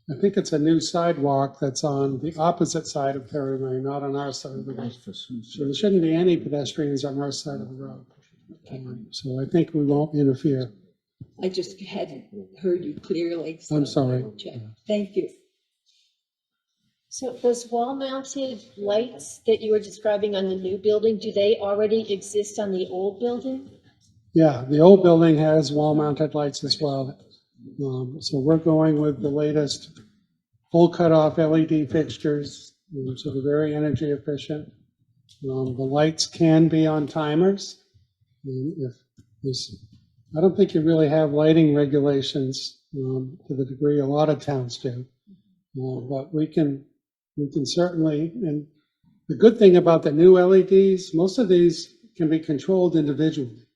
I think it's a new sidewalk that's on the opposite side of Perry Lane, not on our side of the road. So there shouldn't be any pedestrians on our side of the road. So I think we won't interfere. I just hadn't heard you clearly. so I'm sorry. I'll check. Thank you. So those wall-mounted lights that you were describing on the new building, do they already exist on the old building? Yeah, the old building has wall-mounted lights as well. So we're going with the latest full cutoff LED fixtures, so they're very energy efficient. The lights can be on timers. I don't think you really have lighting regulations to the degree a lot of towns do. But we can certainly, and the good thing about the new LEDs, most of these can be controlled individually.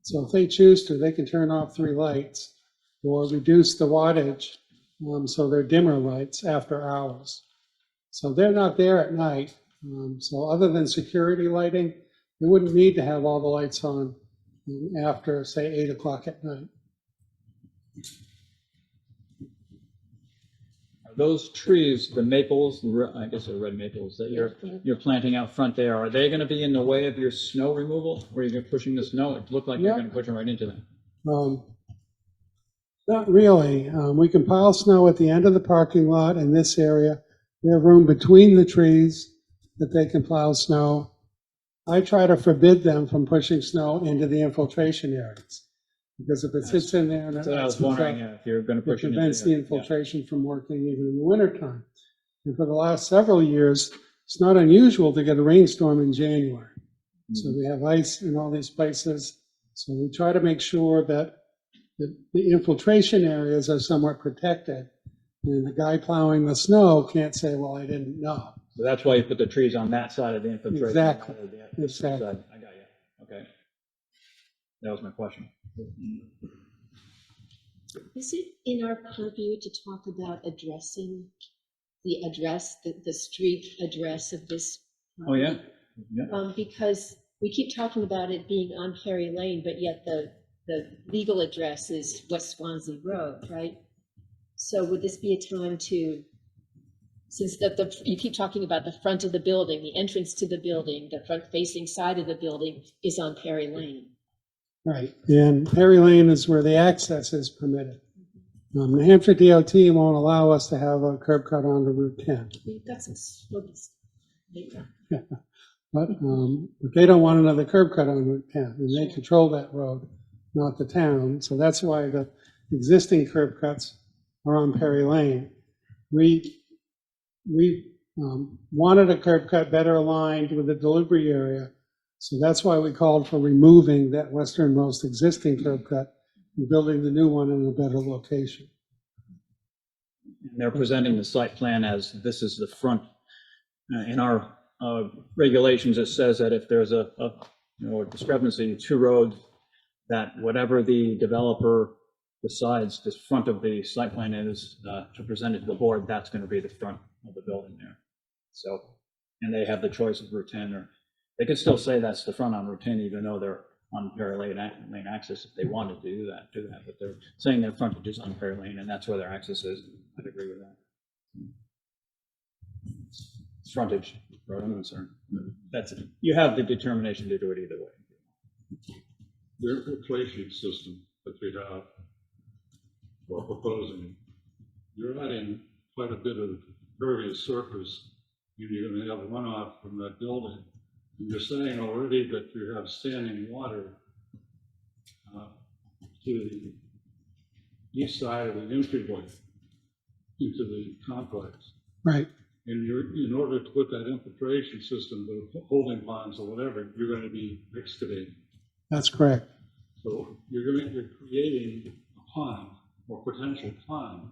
So if they choose to, they can turn off 3 lights or reduce the wattage, so they're dimmer lights after hours. So they're not there at night. So other than security lighting, you wouldn't need to have all the lights on after, say, 8 o'clock at night. Are those trees, the maples, I guess they're red maples that you're planting out front there, are they going to be in the way of your snow removal? Where you're pushing the snow? It looked like you're going to push them right into them. Not really. We can pile snow at the end of the parking lot in this area. We have room between the trees that they can plow snow. I try to forbid them from pushing snow into the infiltration areas, because if it sits in there, So I was wondering if you're going to it push it into prevents the there. infiltration from working even in the wintertime. And for the last several years, it's not unusual to get a rainstorm in January. So we have ice in all these places. So we try to make sure that the infiltration areas are somewhat protected. And the guy plowing the snow can't say, well, I didn't know. So that's why you put the trees on that side of the infiltration. Exactly. Exactly. I got you. Okay. That was my question. Is it in our purview to talk about addressing the address, the street address of this? Oh, yeah? Yeah. Because we keep talking about it being on Perry Lane, but yet the legal address is West Swanzey Road, right? So would this be a time to, since you keep talking about the front of the building, the entrance to the building, the front facing side of the building is on Perry Lane. Right. And Perry Lane is where the access is permitted. New Hampshire DOT won't allow us to have a curb cut onto Route 10. We've got some slopes. But they don't want another curb cut on Route 10, and they control that road, not the town. So that's why the existing curb cuts are on Perry Lane. We wanted a curb cut better aligned with the delivery area. So that's why we called for removing that westernmost existing curb cut and building the new one in a better location. And they're presenting the site plan as this is the front. In our regulations, it says that if there's a discrepancy, two roads, that whatever the developer decides this front of the site plan is to present it to the board, that's going to be the front of the building there. So, and they have the choice of Route 10, or they could still say that's the front on Route 10, even though they're on Perry Lane access if they wanted to do that. But they're saying their frontage is on Perry Lane, and that's where their access is. I'd agree with that. It's frontage, as far as I'm concerned. That's it. You have the determination to do it either way. Their filtration system that they have, or proposing, you're adding quite a bit of pervious surface, and you're going to have runoff from that building. And you're saying already that you have standing water to the east side of the entryway into the complex. Right. And in order to put that infiltration system, the holding ponds or whatever, you're going to be excavating. That's correct. So you're creating a pond or potential pond.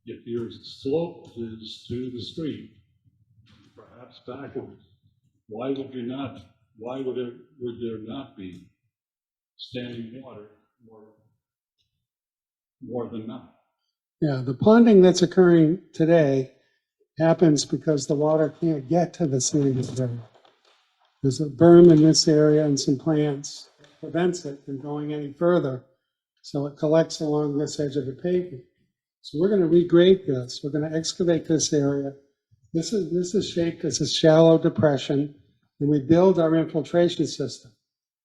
If your slope is to the street, perhaps backwards, why would there not be standing water more than not? Yeah, the ponding that's occurring today happens because the water can't get to the sandy area. There's a berm in this area and some plants that prevents it from going any further. So it collects along this edge of the pavement. So we're going to regrade this. We're going to excavate this area. This is shaped as a shallow depression, and we build our infiltration system.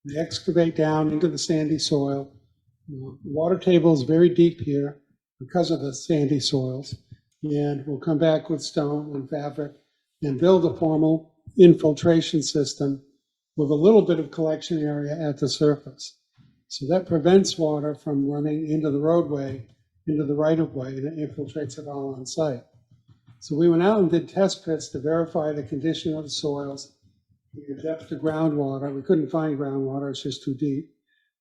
We excavate down into the sandy soil. The water table is very deep here because of the sandy soils. And we'll come back with stone and fabric and build a formal infiltration system with a little bit of collection area at the surface. So that prevents water from running into the roadway, into the right-of-way, and it infiltrates it all on site. So we went out and did test pits to verify the condition of the soils, the depth of groundwater. We couldn't find groundwater, it's just too deep.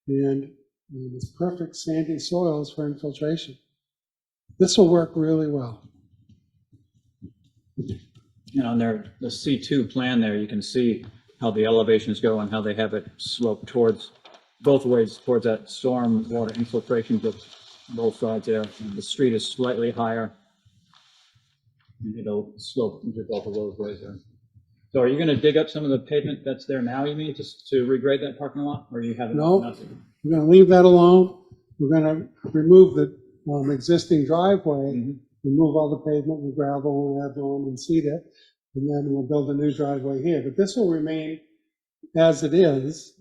And it's perfect sandy soils for infiltration. This will work really well. On the C2 plan there, you can see how the elevations go and how they have it slope towards both ways towards that storm water infiltration, just both sides there. And the street is slightly higher. And it'll slope into both of those ways there. So are you gonna dig up some of the pavement that's there now, you mean, just to regrade that parking lot, or you have No. nothing? We're gonna leave that alone. We're gonna remove the existing driveway, Mhm. remove all the pavement and gravel and add loam and seed it, and then we'll build a new driveway here. But this will remain as it is,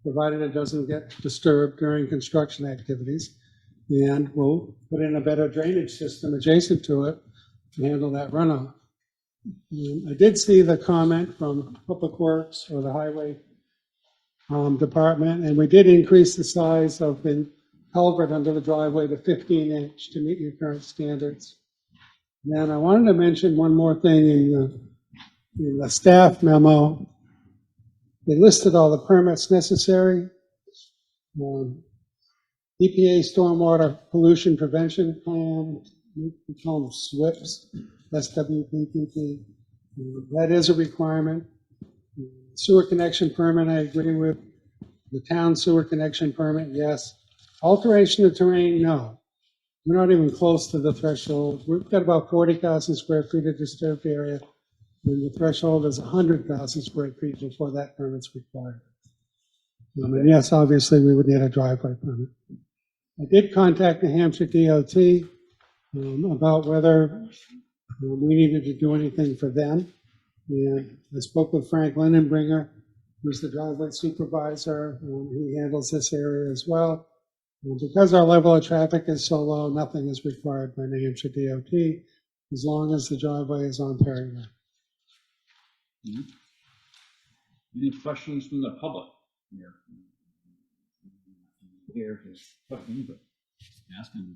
provided it doesn't get disturbed during construction activities. And we'll put in a better drainage system adjacent to it to handle that runoff. I did see the comment from Public Works or the Highway Department, and we did increase the size of the culvert under the driveway to 15-inch to meet your current standards. And then I wanted to mention one more thing in the staff memo. They listed all the permits necessary. EPA Stormwater Pollution Prevention Plan, we call them SWIPs, SWPPP. That is a requirement. Sewer connection permit, I agree with. The town sewer connection permit, yes. Alteration of terrain, no. We're not even close to the threshold. We've got about 40,000 square feet of disturbed area, and the threshold is 100,000 square feet before that permit's required. And yes, obviously, we would need a driveway permit. I did contact New Hampshire DOT about whether we needed to do anything for them. And I spoke with Frank Lindenbringer, who's the driveway supervisor. He handles this area as well. Because our level of traffic is so low, nothing is required by New Hampshire DOT as long as the driveway is on Perry Road. Any questions from the public here? Here is questions, but asking.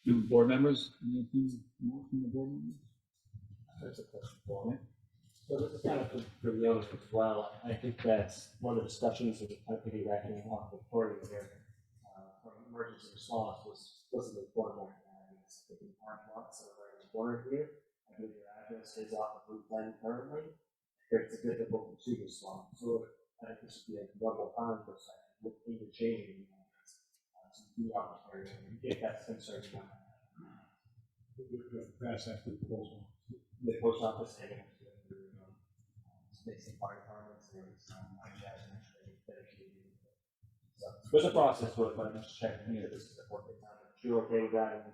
Do board members, anything more from the board members? There's a question for me. So this is kind of for the owners as well. I think that's one of the discussions that I think we're actually off Victoria here. From emergency response was an important one. It's the parking lots that are right in the corner here. I believe your address is off of Route 10 currently. It's a difficult to respond. So I think this would be a double time for a second. With even changing the address. So the opportunity, if that's concerned. Pass that to the post office. The post office and basic fire departments and so there's a process for it, but I'm just checking that this is the work they've done. You're okay with that?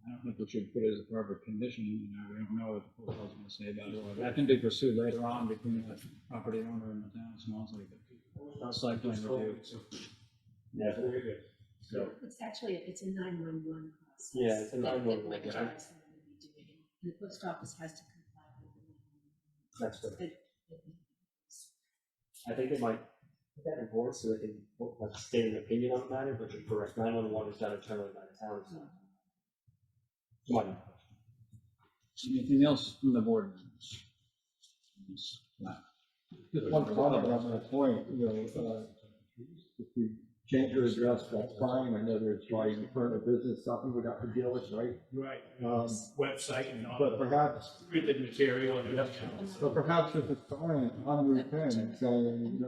I don't think we should put it as a part of a condition, we don't know what the post office is gonna say about it. That can be pursued later on between the property owner and the town, Swanzey. Site plan review. Yeah, very good. So, It's actually, it's a 911 process. Yeah, it's a that 911, Mike yeah. Jarvis is gonna be doing. And the post office has to comply with the. that's good. the- I think they might put that in board so they can like state an opinion on the matter, but you're correct. 911 is done internally by the town. So. Might not. Anything else from the board? Just one comment on that point, if you change your address, that's fine. I know there's probably for a business, something we got to deal with, right? Right. Website and all But perhaps, printed material and everything else. but perhaps if it's fine on Route 10, saying,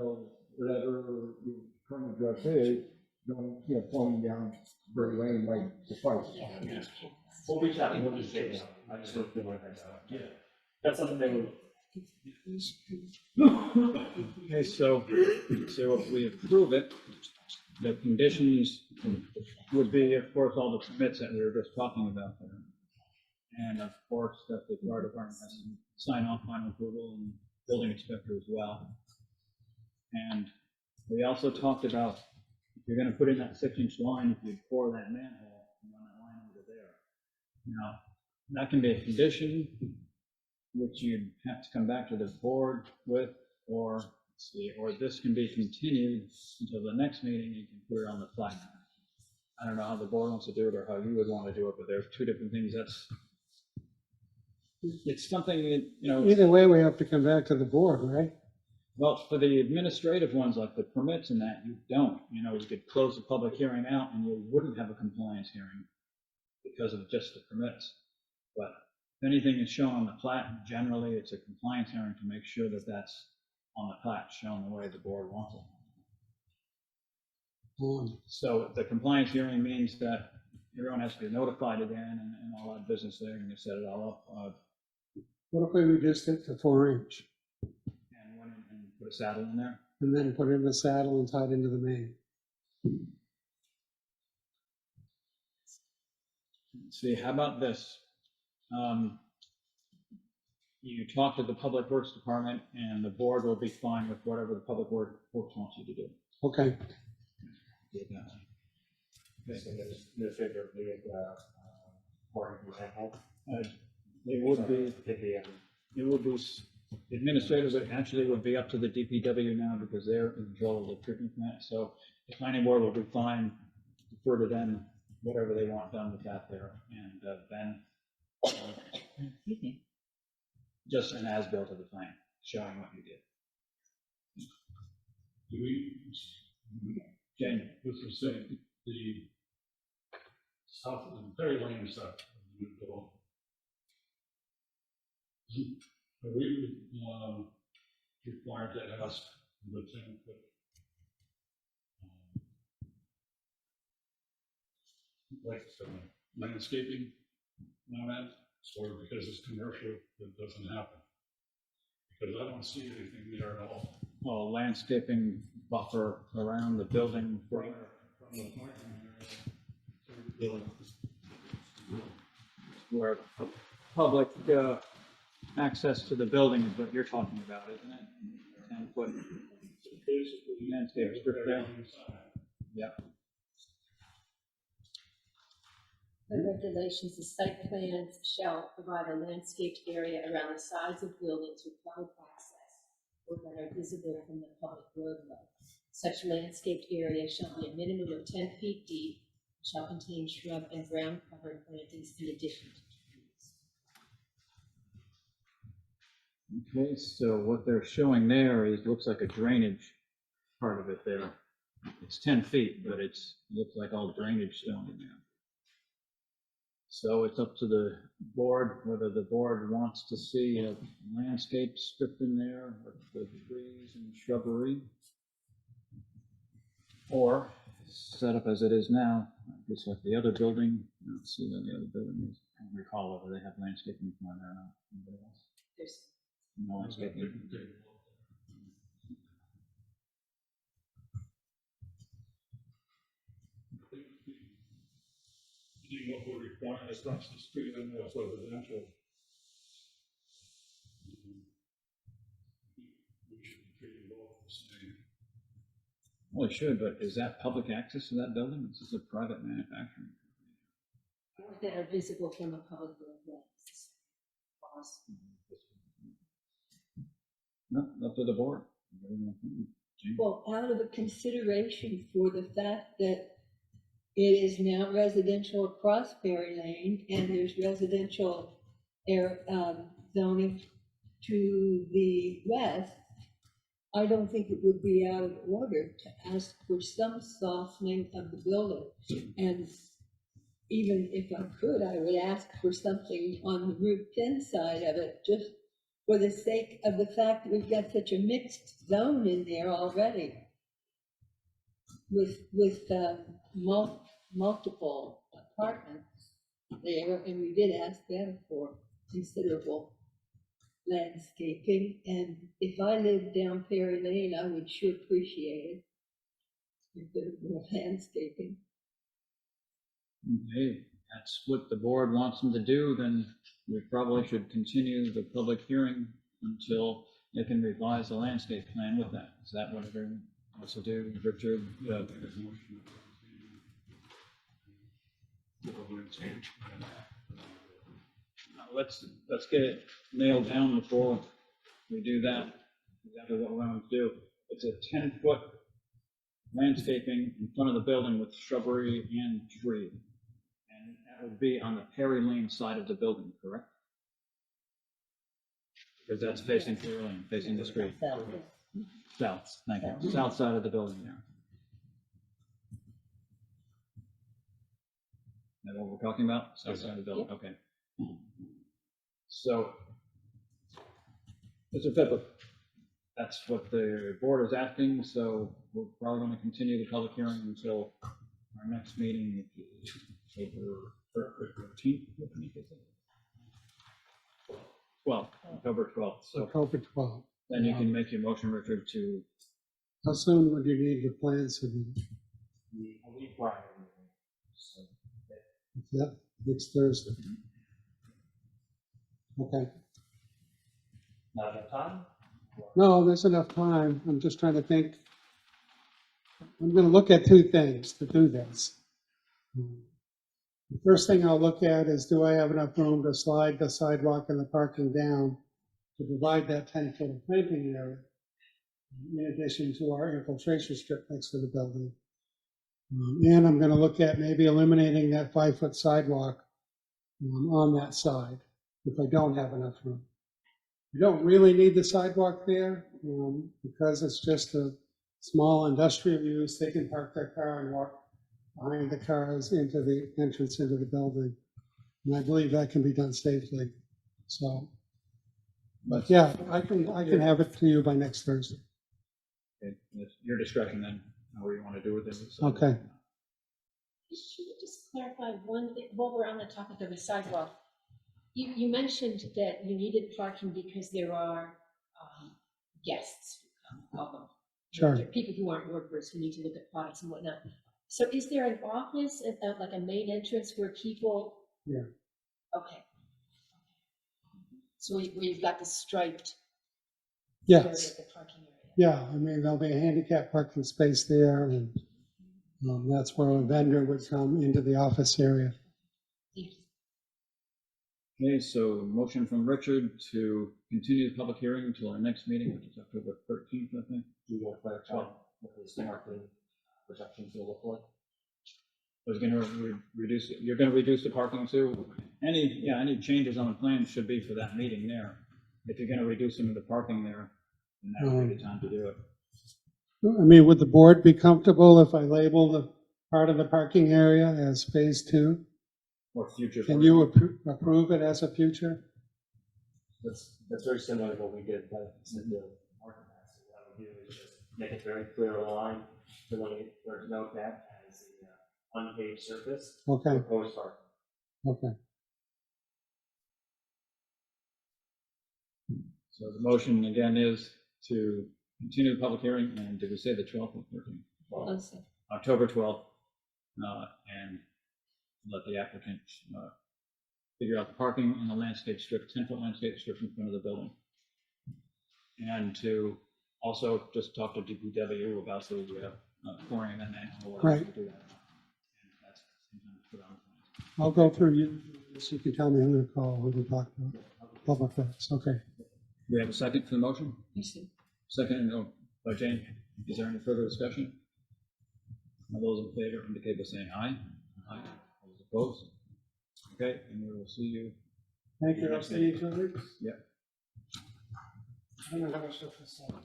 whatever your current address is, don't, pointing down Bird Lane might suffice. We'll reach out and we'll just say, I just don't feel like that. Yeah. That's something they would. Okay, so if we approve it, the conditions would be, of course, all the permits that we were just talking about there. And of course, that the fire department has to sign off final approval and building inspector as well. And we also talked about, if you're gonna put in that 6-inch line, if you pour that manhole, you run that line over there. Now, that can be a condition which you'd have to come back to the board with, or this can be continued until the next meeting, you can put it on the flag. I don't know how the board wants to do it or how you would want to do it, but there's two different things. It's something that, Either way, we have to come back to the board, right? well, for the administrative ones, like the permits and that, you don't. You could close the public hearing out and you wouldn't have a compliance hearing because of just the permits. But if anything is shown on the plat, generally it's a compliance hearing to make sure that that's on the plat shown the way the board wants it. Um, So the compliance hearing means that everyone has to be notified again and all that business there, and you set it all up, What if we reduced it to 4-inch and went in and put a saddle in there? and then put it in the saddle and tied into the main? Let's see, how about this? You talk to the Public Works Department, and the board will be fine with whatever the Public Works wants you to do. Okay, Do that. So the figure of the, parking example. It would be, it would be administrative, but actually it would be up to the DPW now because they're in control of the treatment plant. So the planning board will be fine, defer to them, whatever they want done with that there. And then just an as-built of the plan, showing what you did. Do we, Jane? this is saying, the south, the Perry Lane side of the new development. Are we, required to ask the 10-foot like landscaping on that, or because it's commercial, that doesn't happen? Because I don't see anything there at all. Well, landscaping buffer around the building. From the parking area to Where public access to the building is what you're talking about, isn't it? 10-foot basically landscape strip there. Yeah. The regulations, the site plans shall provide a landscaped area around the sides of buildings with public access or that are visible from the public roadway. Such landscaped area shall be a minimum of 10 feet deep, shall contain shrub and ground cover plantings in addition to trees. Okay, so what they're showing there is, looks like a drainage part of it there. It's 10 feet, but looks like all drainage stone in there. So it's up to the board, whether the board wants to see a landscape strip in there with the trees and shrubbery. Or set up as it is now, just like the other building. Let's see what the other building is. I don't recall whether they have landscaping in there or not. Anybody else? There's No landscaping. What we're requiring across the street and that's residential. We should be treating both the same. Well, it should, but is that public access to that building? This is a private manufacturing. or that are visible from a public roadway. Laws. No, up to the board. Well, out of a consideration for the fact that it is now residential across Berry Lane and there's residential zoning to the west, I don't think it would be out of order to ask for some softening of the building. And even if I could, I would ask for something on the Route 10 side of it, just for the sake of the fact that we've got such a mixed zone in there already with multiple apartments there, and we did ask them for considerable landscaping, and if I lived down Perry Lane, I would sure appreciate it, if there were more landscaping. Okay, that's what the board wants them to do, then we probably should continue the public hearing until they can revise the landscape plan with that. Is that what everyone wants to do, Richard? Let's get it nailed down before we do that. Exactly what we want to do. It's a 10-foot landscaping in front of the building with shrubbery and tree. And that would be on the Perry Lane side of the building, correct? Because that's facing Perry Lane, facing the street. South, thank you. South side of the building there. Is that what we're talking about? South side of the building, okay. So, Mr. Philip, that's what the board is asking, so we're probably going to continue the public hearing until our next meeting, which is October 13th. Well, October 12th, so October 12th. then you can make your motion, Richard, to, How soon would you need the plans submitted? A week prior. So, Yep, next Thursday. Okay. not enough time? No, there's enough time. I'm just trying to think. I'm going to look at two things to do this. The first thing I'll look at is, do I have enough room to slide the sidewalk and the parking down to provide that 10-foot planting area, in addition to our infiltration strip next to the building. And I'm going to look at maybe eliminating that 5-foot sidewalk on that side if I don't have enough room. You don't really need the sidewalk there because it's just a small industrial use. They can park their car and walk behind the cars into the entrance into the building. And I believe that can be done safely. So, but yeah, I can have it to you by next Thursday. okay, it's your discretion then, however you want to do it. So- Okay. Just clarify one thing, while we're on the topic of the sidewalk. You mentioned that you needed parking because there are guests, call them. Sure. There are people who aren't workers who need to look at products and whatnot. So is there an office, like a main entrance where people? Yeah. Okay. So where you've got the striped area, Yes. the parking area. Yeah, I mean, there'll be a handicap parking space there, and that's where a vendor would come into the office area. Okay, so motion from Richard to continue the public hearing until our next meeting, which is October 13th, I think. Do you want to clarify what the marketing projections will look like? Was going to reduce, you're going to reduce the parking too? Any changes on the plan should be for that meeting there. If you're going to reduce some of the parking there, then that would be the time to do it. I mean, would the board be comfortable if I label the part of the parking area as phase 2? Or future. Can you approve it as a future? That's very similar to what we did with the market master. What I would do is just make it very clear line to there's no that as an unpaved surface. Okay, Proposed parking. okay. So the motion again is to continue the public hearing, and did we say the 12th or 13th? Also. October 12th, and let the applicant figure out the parking on the landscape strip, 10-foot landscape strip in front of the building. And to also just talk to DPW about the pouring and then. Right. Do that. And that's sometimes put on the plan. I'll go through you, so you can tell me who to call, who to talk to. Public works, okay. We have a second for the motion? Yes, sir. Second by Jane. Is there any further discussion? All those in favor indicate by saying aye. Aye. All those opposed? Okay, and we will see you. Thank you, I'll see you in 2 weeks. Yep. I don't know what stuff is on.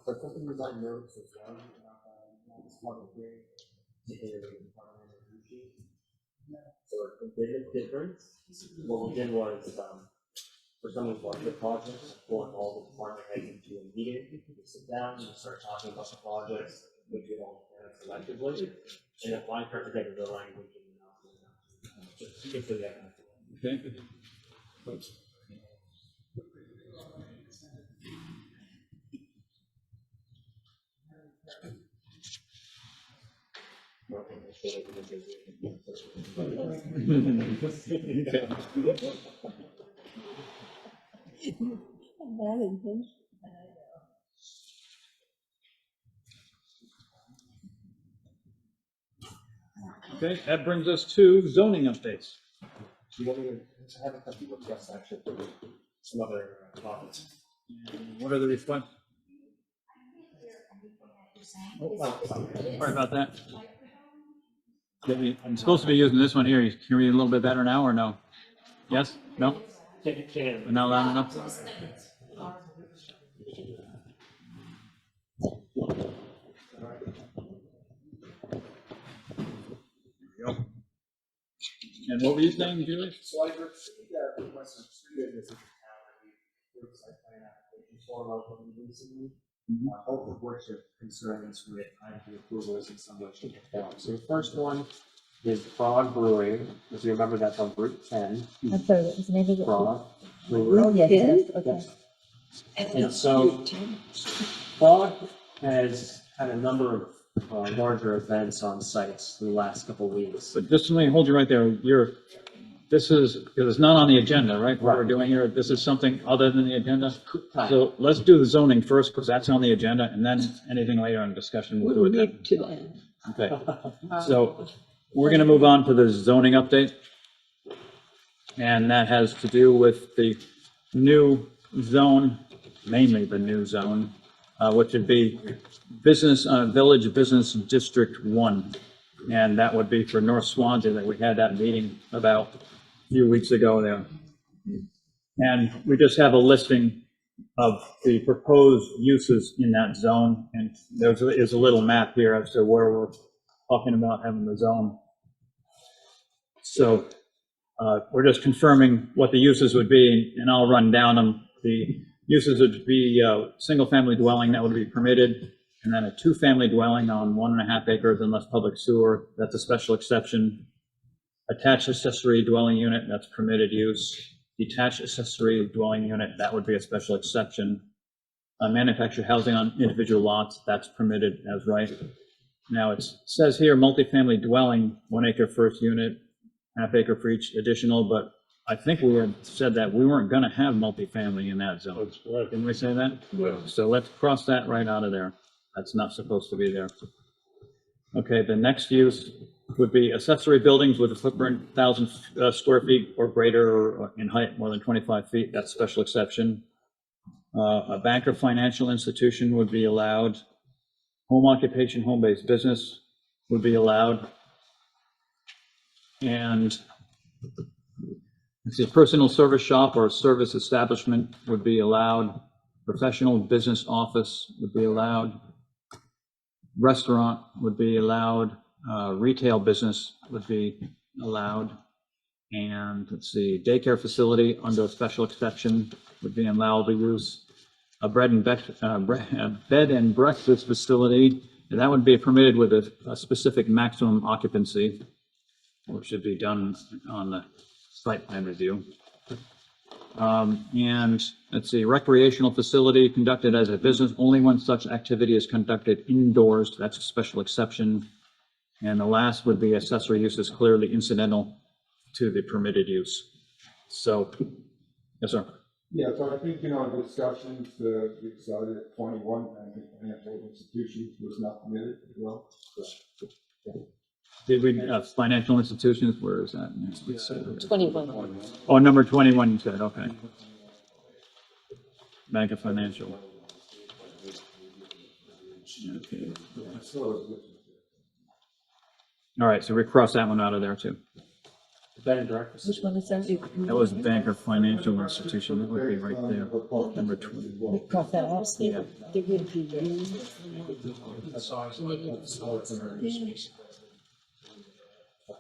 So something you might notice as well, this public hearing, particularly in parliament and Gucci. So a bit of difference. What we did was, for some of the larger projects, pulling all the department heads into a meeting, we sit down, we start talking about the projects, we do all the plans collectively, and if I start to get the language and just get to that. Okay. Bad intention. Okay, that brings us to zoning updates. Do you want me to have a couple of requests actually for some other topics? What are the requests? Sorry about that. I'm supposed to be using this one here. Can you read a little bit better now or no? Yes? No? Not loud enough? And what were you saying, Julie? So I received a request of three of this in town, and we site plan applications for locally recently. Both of which are concerns with IP approvals and some which are performed. So the first one is Frog Brewing, if you remember that's on Route 10. I'm sorry, what was the name of it? Frog Oh, Brewing. yes, yes, okay. Yes. And so Frog has had a number of larger events on sites in the last couple of weeks. But just let me hold you right there. This is, because it's not on the agenda, right? What we're Right. doing here, this is something other than the agenda. So let's do the zoning first, because that's on the agenda, and then anything later in discussion, we'll do it then. to that. Okay, so we're gonna move on to the zoning update. And that has to do with the new zone, mainly the new zone, which would be business, Village Business District 1. And that would be for North Swanzey that we had that meeting about a few weeks ago there. And we just have a listing of the proposed uses in that zone. And there is a little map here as to where we're talking about having the zone. So we're just confirming what the uses would be, and I'll run down them. The uses would be single-family dwelling that would be permitted, and then a two-family dwelling on 1.5 acres unless public sewer, that's a special exception. Attached accessory dwelling unit, that's permitted use. Detached accessory dwelling unit, that would be a special exception. Manufactured housing on individual lots, that's permitted as right. Now it says here, multifamily dwelling, 1 acre first unit, 1/2 acre for each additional, but I think we had said that we weren't gonna have multifamily in that zone. That's correct. Didn't we say that? So let's cross that right out of there. That's not supposed to be there. Okay, the next use would be accessory buildings with a footprint 1,000 square feet or greater, or in height more than 25 feet, that's special exception. A bank or financial institution would be allowed. Home occupation, home-based business would be allowed. And let's see, personal service shop or service establishment would be allowed. Professional business office would be allowed. Restaurant would be allowed. Retail business would be allowed. And let's see, daycare facility under a special exception would be allowable use. A bed and breakfast facility, and that would be permitted with a specific maximum occupancy, which should be done on the site plan review. And let's see, recreational facility conducted as a business only when such activity is conducted indoors, that's a special exception. And the last would be accessory uses clearly incidental to the permitted use. So, yes, sir. Yeah, so I think in our discussions, we decided at 21, I think financial institutions was not permitted as well. Did we, financial institutions, where is that? 21. Oh, number 21, you said, okay. Bank of Financial. Okay. All right, so we crossed that one out of there too. Bed and breakfast. Which one is that? That was bank or financial institution, that would be right there, number 20. Cross that out. Yeah. There would be room.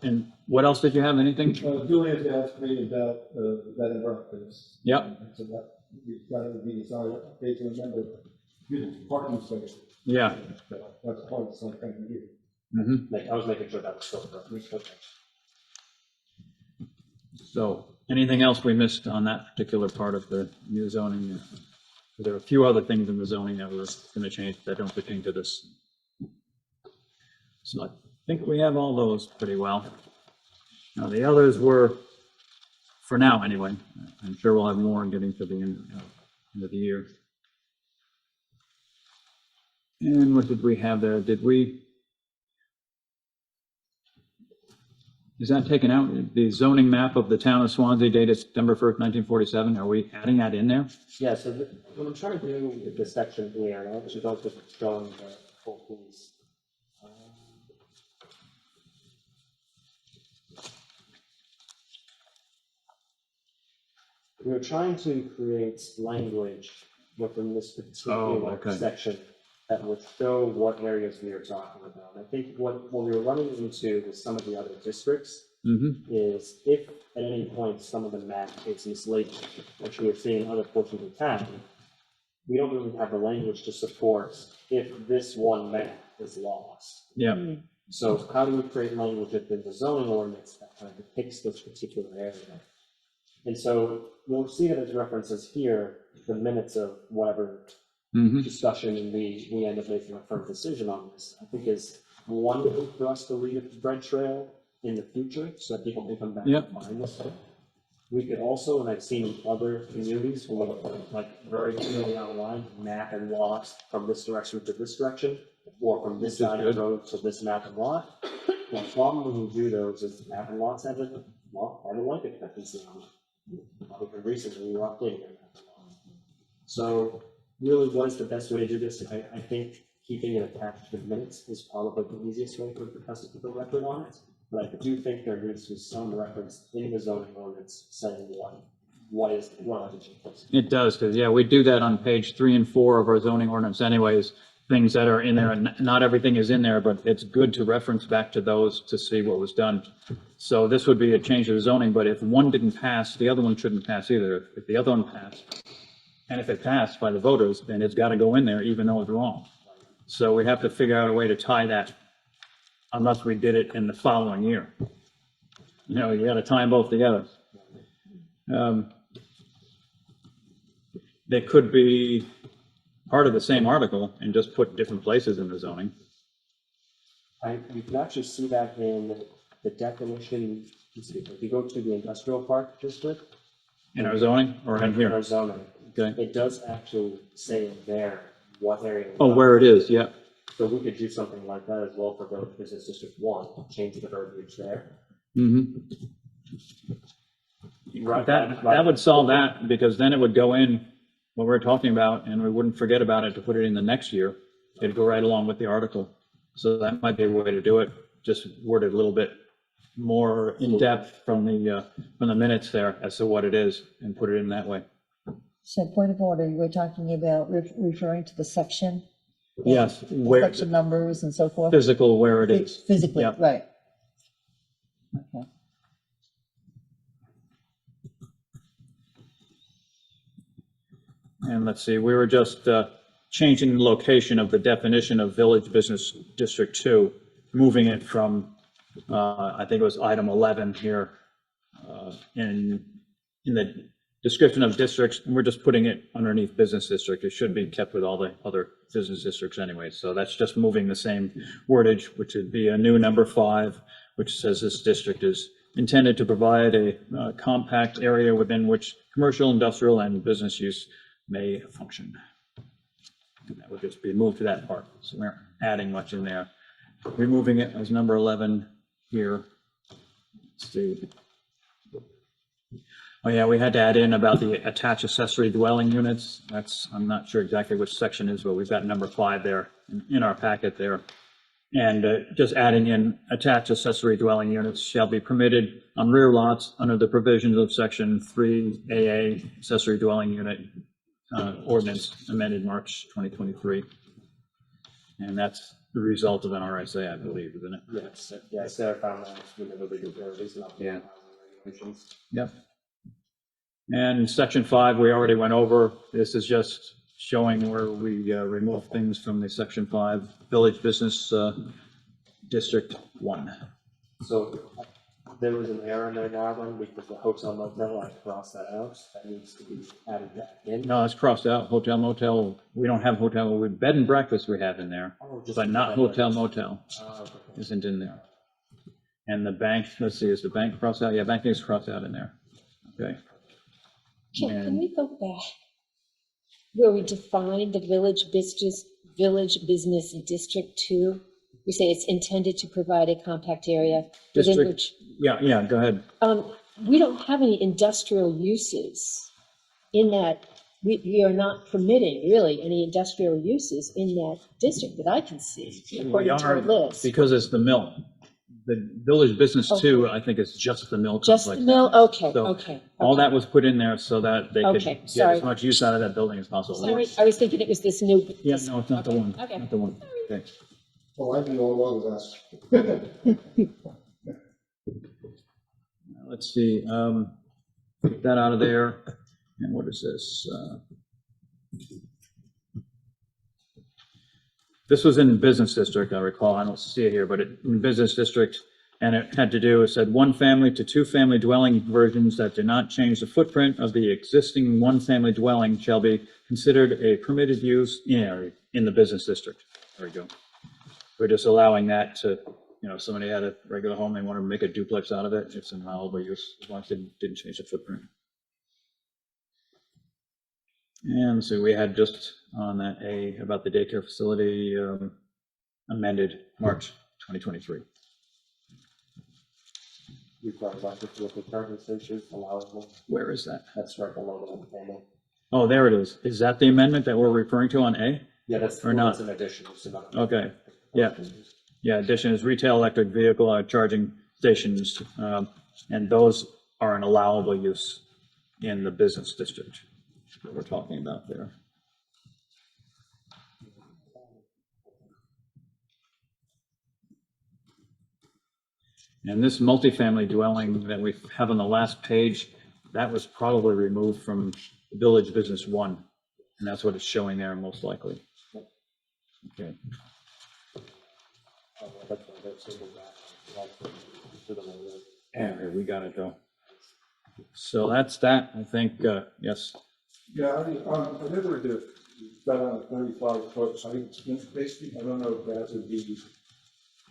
And what else did you have, anything? Julia's asked me about bed and breakfast. Yep. So that, we decided to be decided, okay, to remember, parking space. Yeah. That's part of the site plan review. Mhm. I was making sure that was still correct. So, anything else we missed on that particular part of the new zoning? There are a few other things in the zoning that we're going to change that don't pertain to this. So I think we have all those pretty well. Now, the others were, for now anyway, I'm sure we'll have more getting to the end of the year. And what did we have there? Did we? Is that taken out? The zoning map of the town of Swansea dated September 1st, 1947, are we adding that in there? Yeah, so what I'm trying to do with this section here, and I actually don't just showing the full piece. We were trying to create language within this particular okay. section that would show what areas we are talking about. I think what we were running into with some of the other districts Mm-hmm. is if at any point some of the map is misleading, which we are seeing in other portions of town, we don't really have the language to support if this one map is lost. Yeah. So how do we create language within the zoning ordinance that kind of depicts this particular area? And so we'll see that as references here, the minutes of whatever Mm-hmm. discussion, and we end up making a firm decision on this, I think is one way for us to lead a bread trail in the future, so that people can come back Yep. and find this. We could also, and I've seen in other communities, where like very clearly outlined, map and lot from this direction to this direction, or from this Which is side of the good. road to this map and lot. The problem when we do those is map and lots have a, well, have a life expectancy on it. Probably recently, we were updating their map and lot. So really, what is the best way to do this? I think keeping it attached to the minutes is probably the easiest way for us to keep a record on it. But I do think there needs to be some reference in the zoning ordinance saying what are the changes. It does, because, yeah, we do that on page 3 and 4 of our zoning ordinance anyways, things that are in there, and not everything is in there, but it's good to reference back to those to see what was done. So this would be a change of zoning, but if one didn't pass, the other one shouldn't pass either. If the other one passed, and if it passed by the voters, then it's got to go in there even though it's wrong. So we have to figure out a way to tie that, unless we did it in the following year. You know, you got to tie them both together. They could be part of the same article and just put different places in the zoning. You can actually see that in the definition, let's see, if you go to the industrial park district. In our zoning or in In here? our zoning, Okay. it does actually say in there what area. Oh, where it is, yeah. So we could do something like that as well for Village Business District 1, change the verbiage there. Mm-hmm. Right, That would solve that, because then it would go in what we're talking about, and we wouldn't forget about it to put it in the next year. It'd go right along with the article. So that might be a way to do it, just word it a little bit more in depth from the minutes there as to what it is, and put it in that way. So point of order, you were talking about referring to the section? Yes, where, Section numbers and so forth? physical where it is. Physically, Yeah. right. Okay. And let's see, we were just changing the location of the definition of Village Business District 2, moving it from, I think it was item 11 here, in the description of districts, and we're just putting it underneath business district. It should be kept with all the other business districts anyway. So that's just moving the same wordage, which would be a new number 5, which says this district is intended to provide a compact area within which commercial, industrial, and business use may function. And that would just be moved to that part. So we aren't adding much in there. Removing it as number 11 here. Let's see. Oh yeah, we had to add in about the attached accessory dwelling units. That's, I'm not sure exactly which section is, but we've got number 5 there in our packet there. And just adding in attached accessory dwelling units shall be permitted on rear lots under the provisions of section 3AA accessory dwelling unit ordinance amended March 2023. And that's the result of an RSA, I believe, isn't it? Yes, yeah, Sarah found that with the legal authorities and Yeah. regulations. Yep. And section 5, we already went over. This is just showing where we remove things from the section 5, Village Business District 1. So there was an error in there now then, because the hotel motel, I crossed that out, that needs to be added back in. No, it's crossed out. Hotel, motel, we don't have hotel, we bed and breakfast we have in there, Oh, just but not hotel, motel Okay. isn't in there. And the bank, let's see, is the bank crossed out? Yeah, bank is crossed out in there. Okay. Can we go back where we define the village business district 2? We say it's intended to provide a compact area within District, which, Yeah, go ahead. We don't have any industrial uses in that, we are not permitting really any industrial uses in that district that I can see, according to our list. Because it's the mill. The village business two, I think it's just the mill. Just the complex. mill, okay, So okay. All okay. that was put in there so that they could Okay, get sorry. as much use out of that building as possible. Sorry, I was thinking it was this new. Yeah, no, it's not the okay, one. Okay. Not the one. Okay. Oh, I know what was that. Let's see, get that out of there. And what is this? This was in business district, I recall. I don't see it here, but in business district, and it had to do, it said 1-family to 2-family dwelling versions that do not change the footprint of the existing 1-family dwelling shall be considered a permitted use in the business district. There we go. We're just allowing that to, if somebody had a regular home, they want to make a duplex out of it, it's an allowable use, as long as it didn't change the footprint. And so we had just on that A about the daycare facility amended March 2023. Required electric vehicle charging stations allowable. Where is that? That's right below the one-family. Oh, there it is. Is that the amendment that we're referring to on A? Yeah, that's Or not? an addition. So not- Okay, yeah. Yeah, addition is retail electric vehicle charging stations, and those are an allowable use in the business district that we're talking about there. And this multifamily dwelling that we have on the last page, that was probably removed from Village Business 1, and that's what it's showing there most likely. Okay. Yeah, we got it though. So that's that, I think, yes. Yeah, I never did, got on a 35-foot height, basically, I don't know if that would be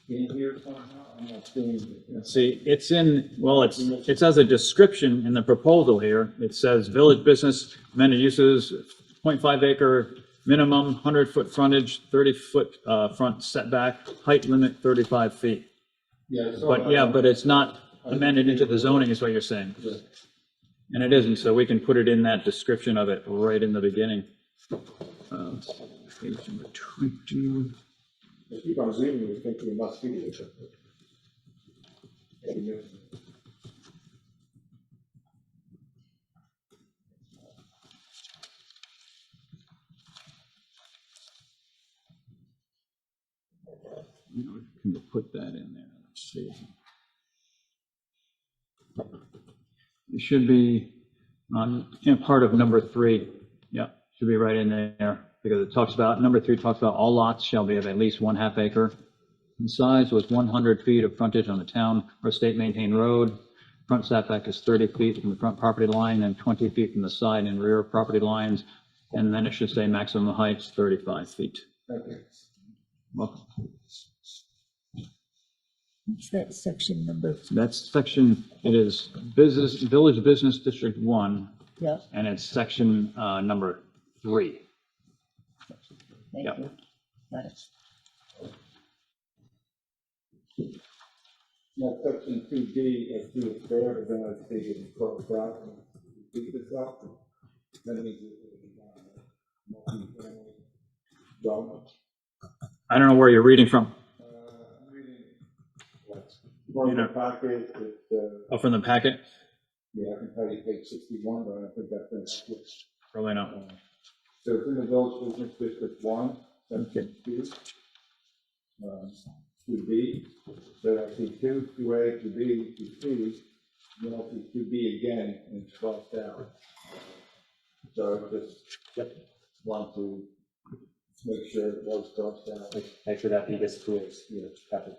in here somehow, I'm not seeing it. See, it's in, well, it says a description in the proposal here. It says village business, amended uses, 0.5 acre minimum, 100-foot frontage, 30-foot front setback, height limit 35 feet. Yeah, so But yeah, but it's not amended into the zoning is what you're saying. Yeah. And it isn't, so we can put it in that description of it right in the beginning. Page number 20. I keep on reading it, thinking it must be there. Can we put that in there? Let's see. It should be on, part of number 3. Yeah, should be right in there, because it talks about, number 3 talks about all lots shall be of at least 1/2 acre in size with 100 feet of frontage on the town or state maintained road. Front setback is 30 feet from the front property line and 20 feet from the side and rear property lines. And then it should say maximum height's 35 feet. Okay. Well, What's that section number? that's section, it is business, Village Business District 1, Yeah, and it's section number 3. thank Yeah. you. Got it. Now, section 2D, I see it there, but then I see it crossed out and repeat this out. Then it means multi-family dwelling. I don't know where you're reading from. I'm reading from the packet, Oh, from the packet? yeah, I can tell you page 61, but I don't think that's in switch. Probably not. So it's in the Village Business District 1, section 2. 2B, then I see 2, 2A, 2B, 2C, then I see 2B again, and it's crossed out. So I just want to make sure it was crossed out. Make sure that he gets approved, happen.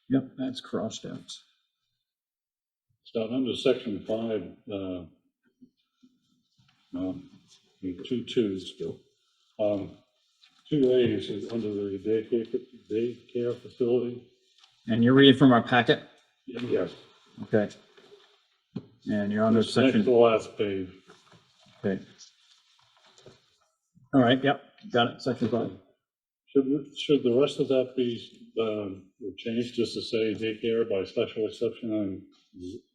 Yep, that's crossed out. So under section 5, 2 twos, 2A is under the daycare facility. And you're reading from our packet? Yes. Okay. And you're on the Next to the section, last page. okay. All right, yep, got it, section 5. Should the rest of that be, changed just to say daycare by special exception and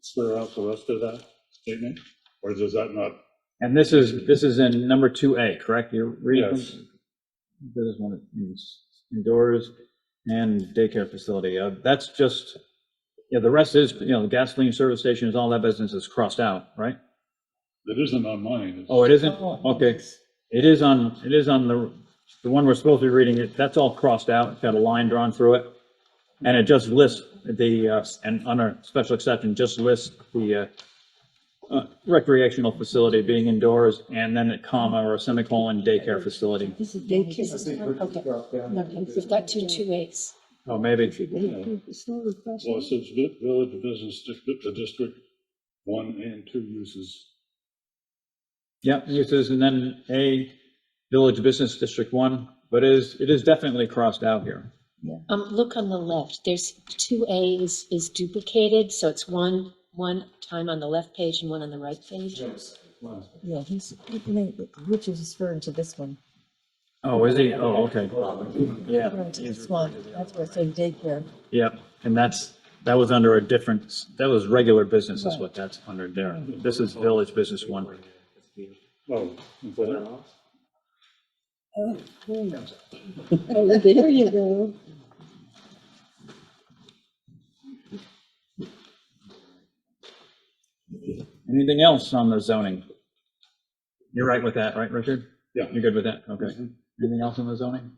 square out the rest of that statement? Or does that not? And this is in number 2A, correct? You're reading? Yes. This is one is indoors and daycare facility. That's just, yeah, the rest is, the gasoline service stations, all that business is crossed out, right? It isn't on mine. Oh, it isn't? Okay. It is on the one we're supposed to be reading. That's all crossed out. It's got a line drawn through it. And it just lists and under special exception, just lists the recreational facility being indoors, and then a comma or a semicolon daycare facility. This is daycare. Okay, we've got two ways. Oh, maybe. Well, it says village business district 1 and 2 uses. Yep, uses, and then A, Village Business District 1, but it is definitely crossed out here. Look on the left, there's 2A is duplicated, so it's one time on the left page and one on the right page. Yeah, Rich is referring to this one. Oh, is he? Oh, okay. Yeah, Referring to this one, that's where it says daycare. yep, and that was under a different, that was regular business is what that's under there. This is Village Business 1. Oh, is that? Oh, there you go. Anything else on the zoning? You're right with that, right, Richard? Yeah. You're good with that? Okay. Anything else on the zoning?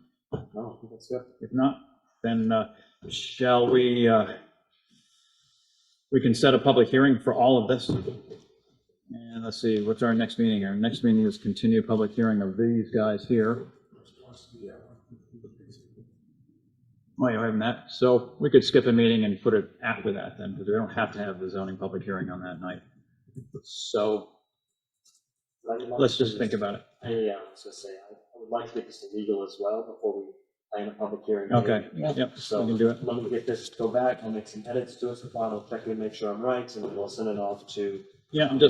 No, that's good. If not, then shall we can set a public hearing for all of this. And let's see, what's our next meeting? Our next meeting is continued public hearing of these guys here. Oh, you're having that? So we could skip a meeting and put it after that then, because we don't have to have the zoning public hearing on that night. So let's just think about it. I was gonna say, I would like to get this to legal as well before we plan a public hearing. Okay, Yeah. yep, So we can do it. let me get this, go back, I'll make some edits to it, so I'll check and make sure I'm right, and then we'll send it off to. Yeah, and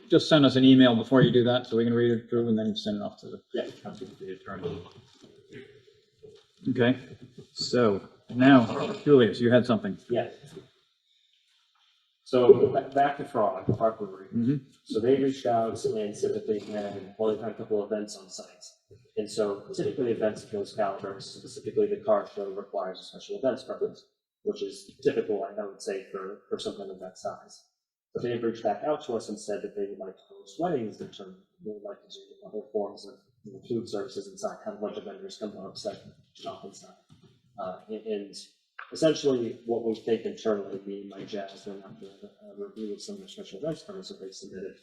just send us an email before you do that, so we can read it through and then send it off to Yeah. the attorney. Okay, so now, Julius, you had something. Yeah. So back to Frog, Park Brewery. Mhm. So they reached out and said that they had, well, they've had a couple of events on site. And so typically events of those calibers, specifically the car show, requires a special events permit, which is typical, I would say, for something of that size. But they've reached back out to us and said that they would like to host weddings in terms, they would like to do other forms of food services inside, have a bunch of vendors come outside, shop inside. And essentially what we think internally, being my jazz, and after a review of some of the special events permits that they submitted,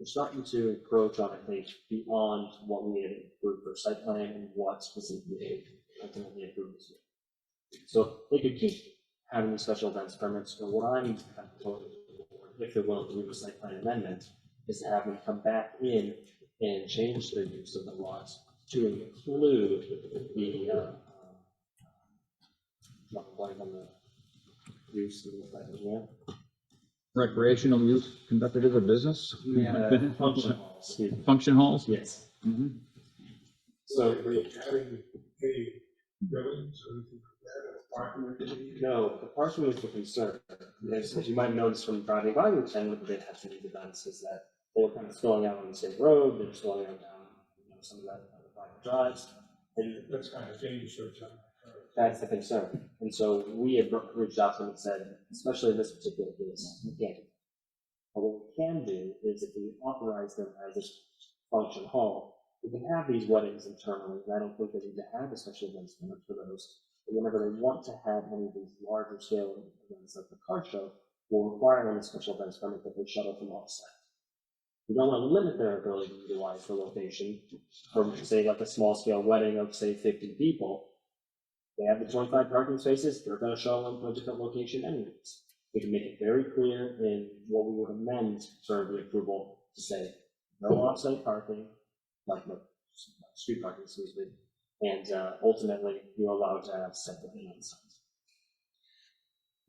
we're starting to encroach on, I think, beyond what we had approved for site plan and what specifically ultimately approved this year. So they could keep having the special events permits, but what I'm told, if they're willing to do a site plan amendment, is to have them come back in and change the use of the lots to include the blank on the use of the Recreational use conducted as a business? function halls. Function halls? Yes. Mhm. So, no, the parking was the concern. As you might notice from driving by the town, what they had to these events is that they were kind of spilling out on the same road, they were spilling out down, some of that private drives. And That's kind of dangerous sometimes. that's the concern. And so we had reached out to them and said, especially in this particular case, we can't. But what we can do is if we authorize them as a function hall, we can have these weddings internally, and I don't think they need to have a special events permit for those. But whenever they want to have any of these larger scale events like the car show, we'll require them a special events permit that they shuttle from offsite. We don't want to limit their ability to utilize the location for, say, like a small scale wedding of, say, 50 people. They have the 25 parking spaces, they're going to show them to a different location anyways. We can make it very clear in what we would amend for the approval to say, no offsite parking, like no street parking, excuse me, and ultimately you're allowed to have separately on site.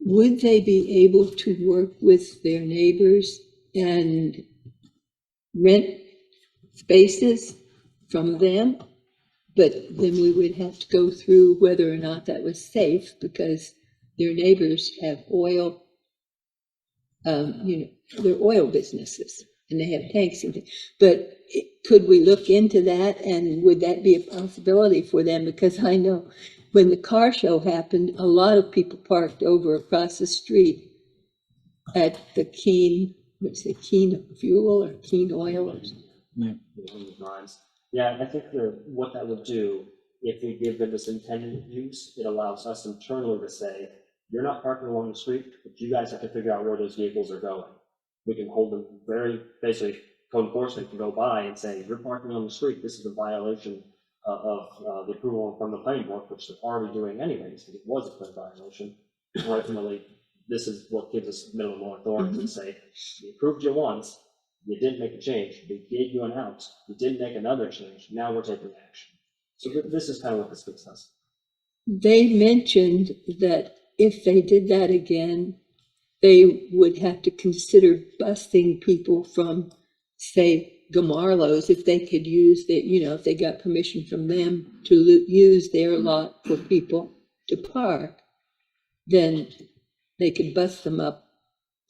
Would they be able to work with their neighbors and rent spaces from them? But then we would have to go through whether or not that was safe, because their neighbors have oil, they're oil businesses, and they have tanks and things. But could we look into that, and would that be a possibility for them? Because I know when the car show happened, a lot of people parked over across the street at the Keen, what's it, Keen Fuel or Keen Oil or something. Yeah, I think what that would do, if we give them this intended use, it allows us internally to say, you're not parking along the street, but you guys have to figure out where those vehicles are going. We can hold them basically, code enforcement can go by and say, you're parking on the street, this is a violation of the approval from the planning board, which they're already doing anyways, because it was a clear violation. Ultimately, this is what gives us minimum law authority to say, we approved you once, you didn't make a change, we gave you an out, you didn't make another change, now we're taking action. So this is kind of what this fix does. They mentioned that if they did that again, they would have to consider busing people from, say, Gamarlo's, if they could use the, if they got permission from them to use their lot for people to park, then they could bus them up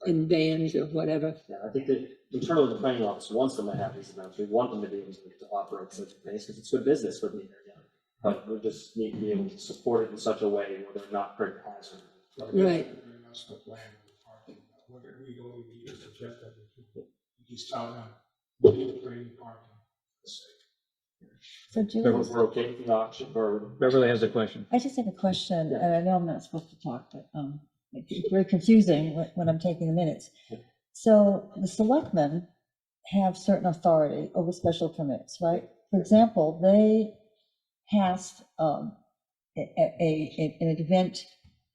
in vans or whatever. Yeah, I think that internally the planning office wants them to have these events. We want them to be able to operate such a place because it's good business for the area. But we just need to be able to support it in such a way where they're not creating hazard. Right. So Julie, We're okay with the auction or Beverly has a question. I just have a question, and I know I'm not supposed to talk, but it's very confusing when I'm taking the minutes. So the selectmen have certain authority over special permits, right? For example, they passed an event,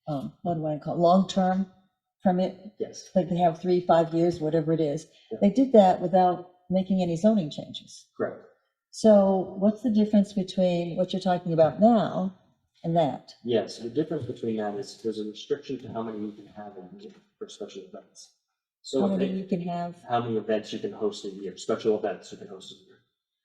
what do I call it, long-term permit? yes, Like they have 3-5 years, whatever it is. Yeah. They did that without making any zoning changes. correct. So what's the difference between what you're talking about now and that? Yes, the difference between that is there's a restriction to how many you can have in a year for special events. So How if many they- you can have? how many events you can host a year, special events you can host a year.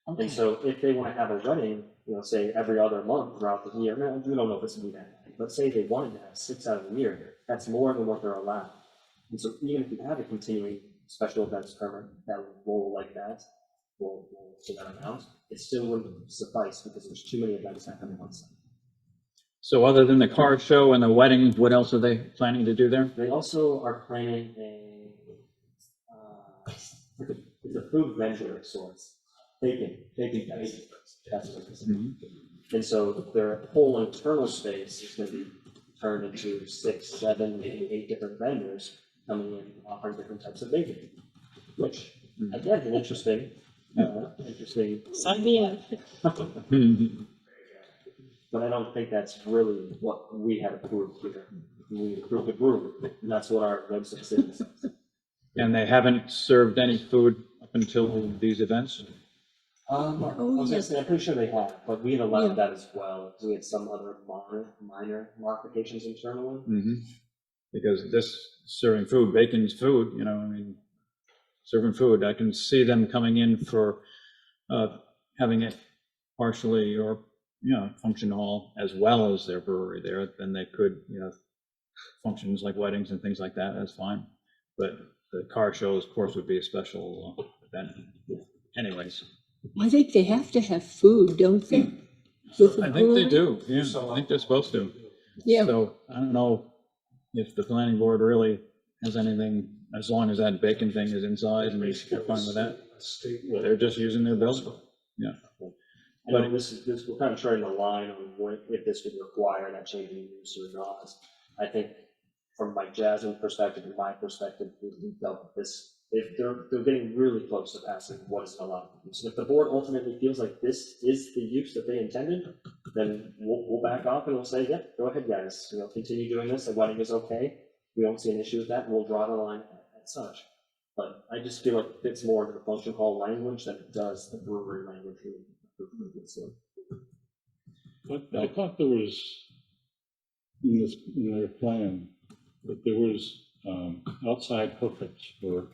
Okay. And so if they want to have a wedding, say every other month throughout the year, now, we don't know if it's gonna be that many, but say they wanted to have 6 out of the year, that's more than what they're allowed. And so even if you have a continuing special events permit that will roll like that, will to that amount, it still wouldn't suffice because there's too many events happening on site. So other than the car show and the wedding, what else are they planning to do there? They also are planning it's a food vendor of sorts, baking fest. That's what it is. And so their whole internal space is going to be turned into 6, 7, maybe 8 different vendors coming in offering different types of baking, which again, is interesting. Sign me up. But I don't think that's really what we had approved here. We approved the brewery, and that's what our website says. And they haven't served any food up until these events? I was gonna say, I'm pretty sure they have, but we had allowed that as well. We had some other minor modifications internally. Because this serving food, bacon's food, serving food, I can see them coming in for having it partially or, function hall as well as their brewery there, then they could, functions like weddings and things like that, that's fine. But the car shows, of course, would be a special event anyways. I think they have to have food, don't they? With the I think they brewery? do, yeah, I think they're supposed to. Yeah. So I don't know if the planning board really has anything, as long as that bacon thing is inside and they're fine with that. They're just using their building, yeah. I know this we're kind of trying to line on if this would require that change in use or not. I think from my Jasmine perspective and my perspective, we felt that this, if they're getting really close to passing what is allowed. So if the board ultimately feels like this is the use that they intended, then we'll back off and we'll say, yeah, go ahead, guys, continue doing this. The wedding is okay. We don't see an issue with that. We'll draw the line at such. But I just feel like it fits more into the function hall language than it does the brewery language. I thought there was, in their plan, that there was outside hookups for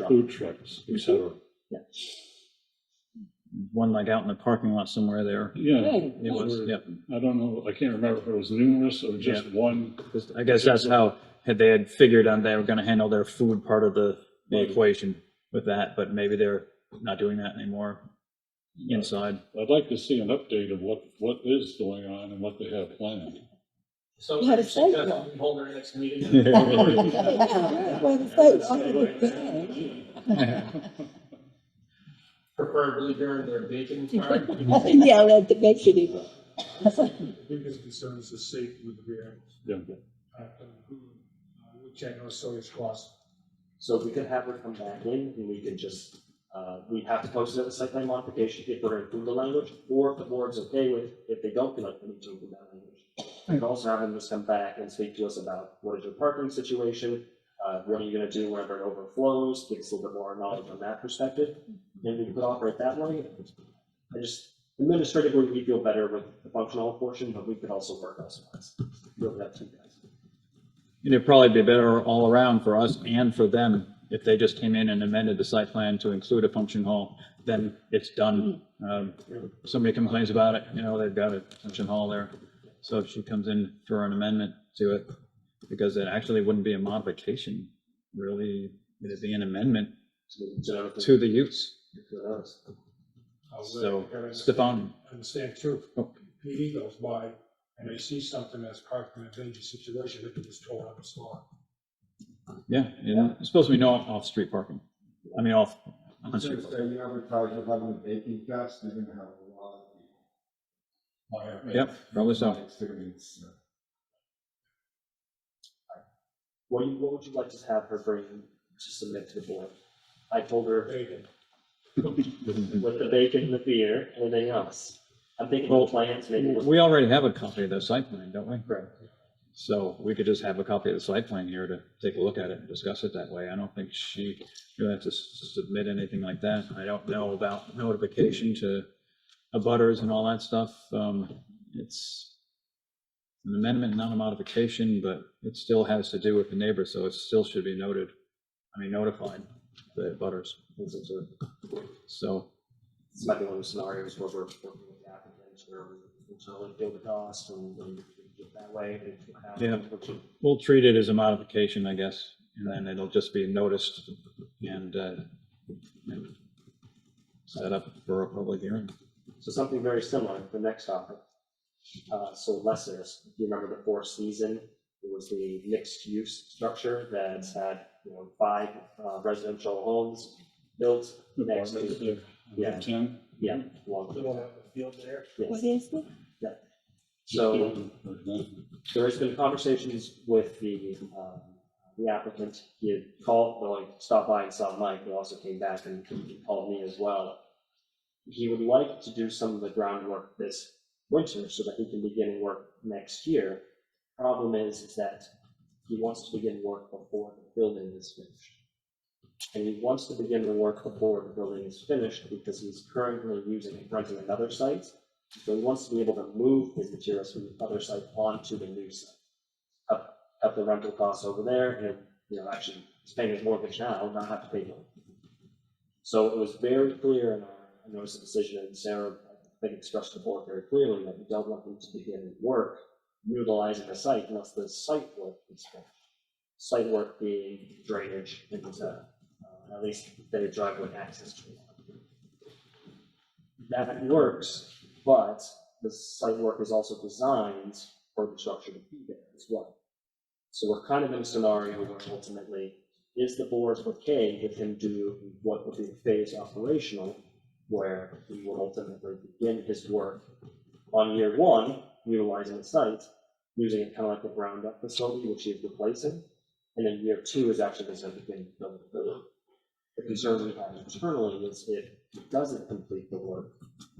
food trucks, et cetera. Yeah. One like out in the parking lot somewhere there. Yeah. It was, yeah. I don't know, I can't remember if it was numerous or just one. I guess that's how they had figured on they were gonna handle their food part of the equation with that, but maybe they're not doing that anymore inside. I'd like to see an update of what is going on and what they have planned. So, You had a site suggest walk. we hold our next meeting. Yeah, well, the site walk would be good. Preferably during their baking time. Yeah, let the bakery. Biggest concern is the safety with the vehicles. Yeah. We check our serious costs. So we could have her come back in and we could just, we have to post it as a site plan modification if we're gonna include the language, or if the board's okay with, if they don't feel like we need to include that language. We could also have them just come back and speak to us about what is your parking situation, what are you gonna do whenever it overflows, give us a little bit more knowledge on that perspective, and we could operate that way. I just, administratively, we feel better with the functional portion, but we could also work elsewise. Really up to you guys. It'd probably be better all around for us and for them if they just came in and amended the site plan to include a function hall, then it's done. Somebody complains about it, you know, they've got a function hall there. So if she comes in for an amendment to it, because it actually wouldn't be a modification, really, it'd be an amendment to the use. So, Stefan. Understand too, Oh. PD goes by and they see something that's parked in a dangerous situation, they can just tow out the spot. Yeah, it's supposed to be no off-street parking. I mean, off, on-street Since parking. you advertise you're having a baking fest, you're gonna have a lot of people. Yep, probably so. Experience. What would you like to have her bring to submit to the board? I told her Bacon. with the bacon, the beer, anything else. I'm thinking Well, of plans, maybe. with- We already have a copy of the site plan, don't we? Correct. So we could just have a copy of the site plan here to take a look at it and discuss it that way. I don't think she really has to submit anything like that. I don't know about notification to abutters and all that stuff. It's an amendment, not a modification, but it still has to do with the neighbor, so it still should be notified, the abutters. So, This might be one of the scenarios where we're working with the applicants, where we internally feel the cost and get that way. Yeah. We'll treat it as a modification, I guess, and then it'll just be noticed and set up for a public hearing. So something very similar, the next topic. So Lessers, if you remember the Four Season, it was the mixed use structure that had, 5 residential homes built next to, yeah. 10. yeah, along The one out in the field there. What yes. is it? So there has been conversations with the applicant. He had called, well, he stopped by and saw Mike, who also came back and called me as well. He would like to do some of the groundwork this winter so that he can begin work next year. Problem is that he wants to begin work before the building is finished. And he wants to begin the work before the building is finished because he's currently renting another site. So he wants to be able to move his materials from the other site onto the new site. Cut the rental costs over there and, actually he's paying his mortgage now, not have to pay more. So it was very clear in our notice of decision, and Sarah, I think, expressed to the board very clearly that we don't want them to begin work utilizing the site unless the site work is finished. Site work being drainage and at least the driveway access to it. That works, but the site work is also designed for the structure to be there as well. So we're kind of in a scenario where ultimately, is the board okay with him do what would be a phased operational, where he will ultimately begin his work on year 1, utilizing the site, using it kind of like the ground up facility, which he is replacing, and then year 2 is actually going to begin building the building. The concern we have internally is if he doesn't complete the work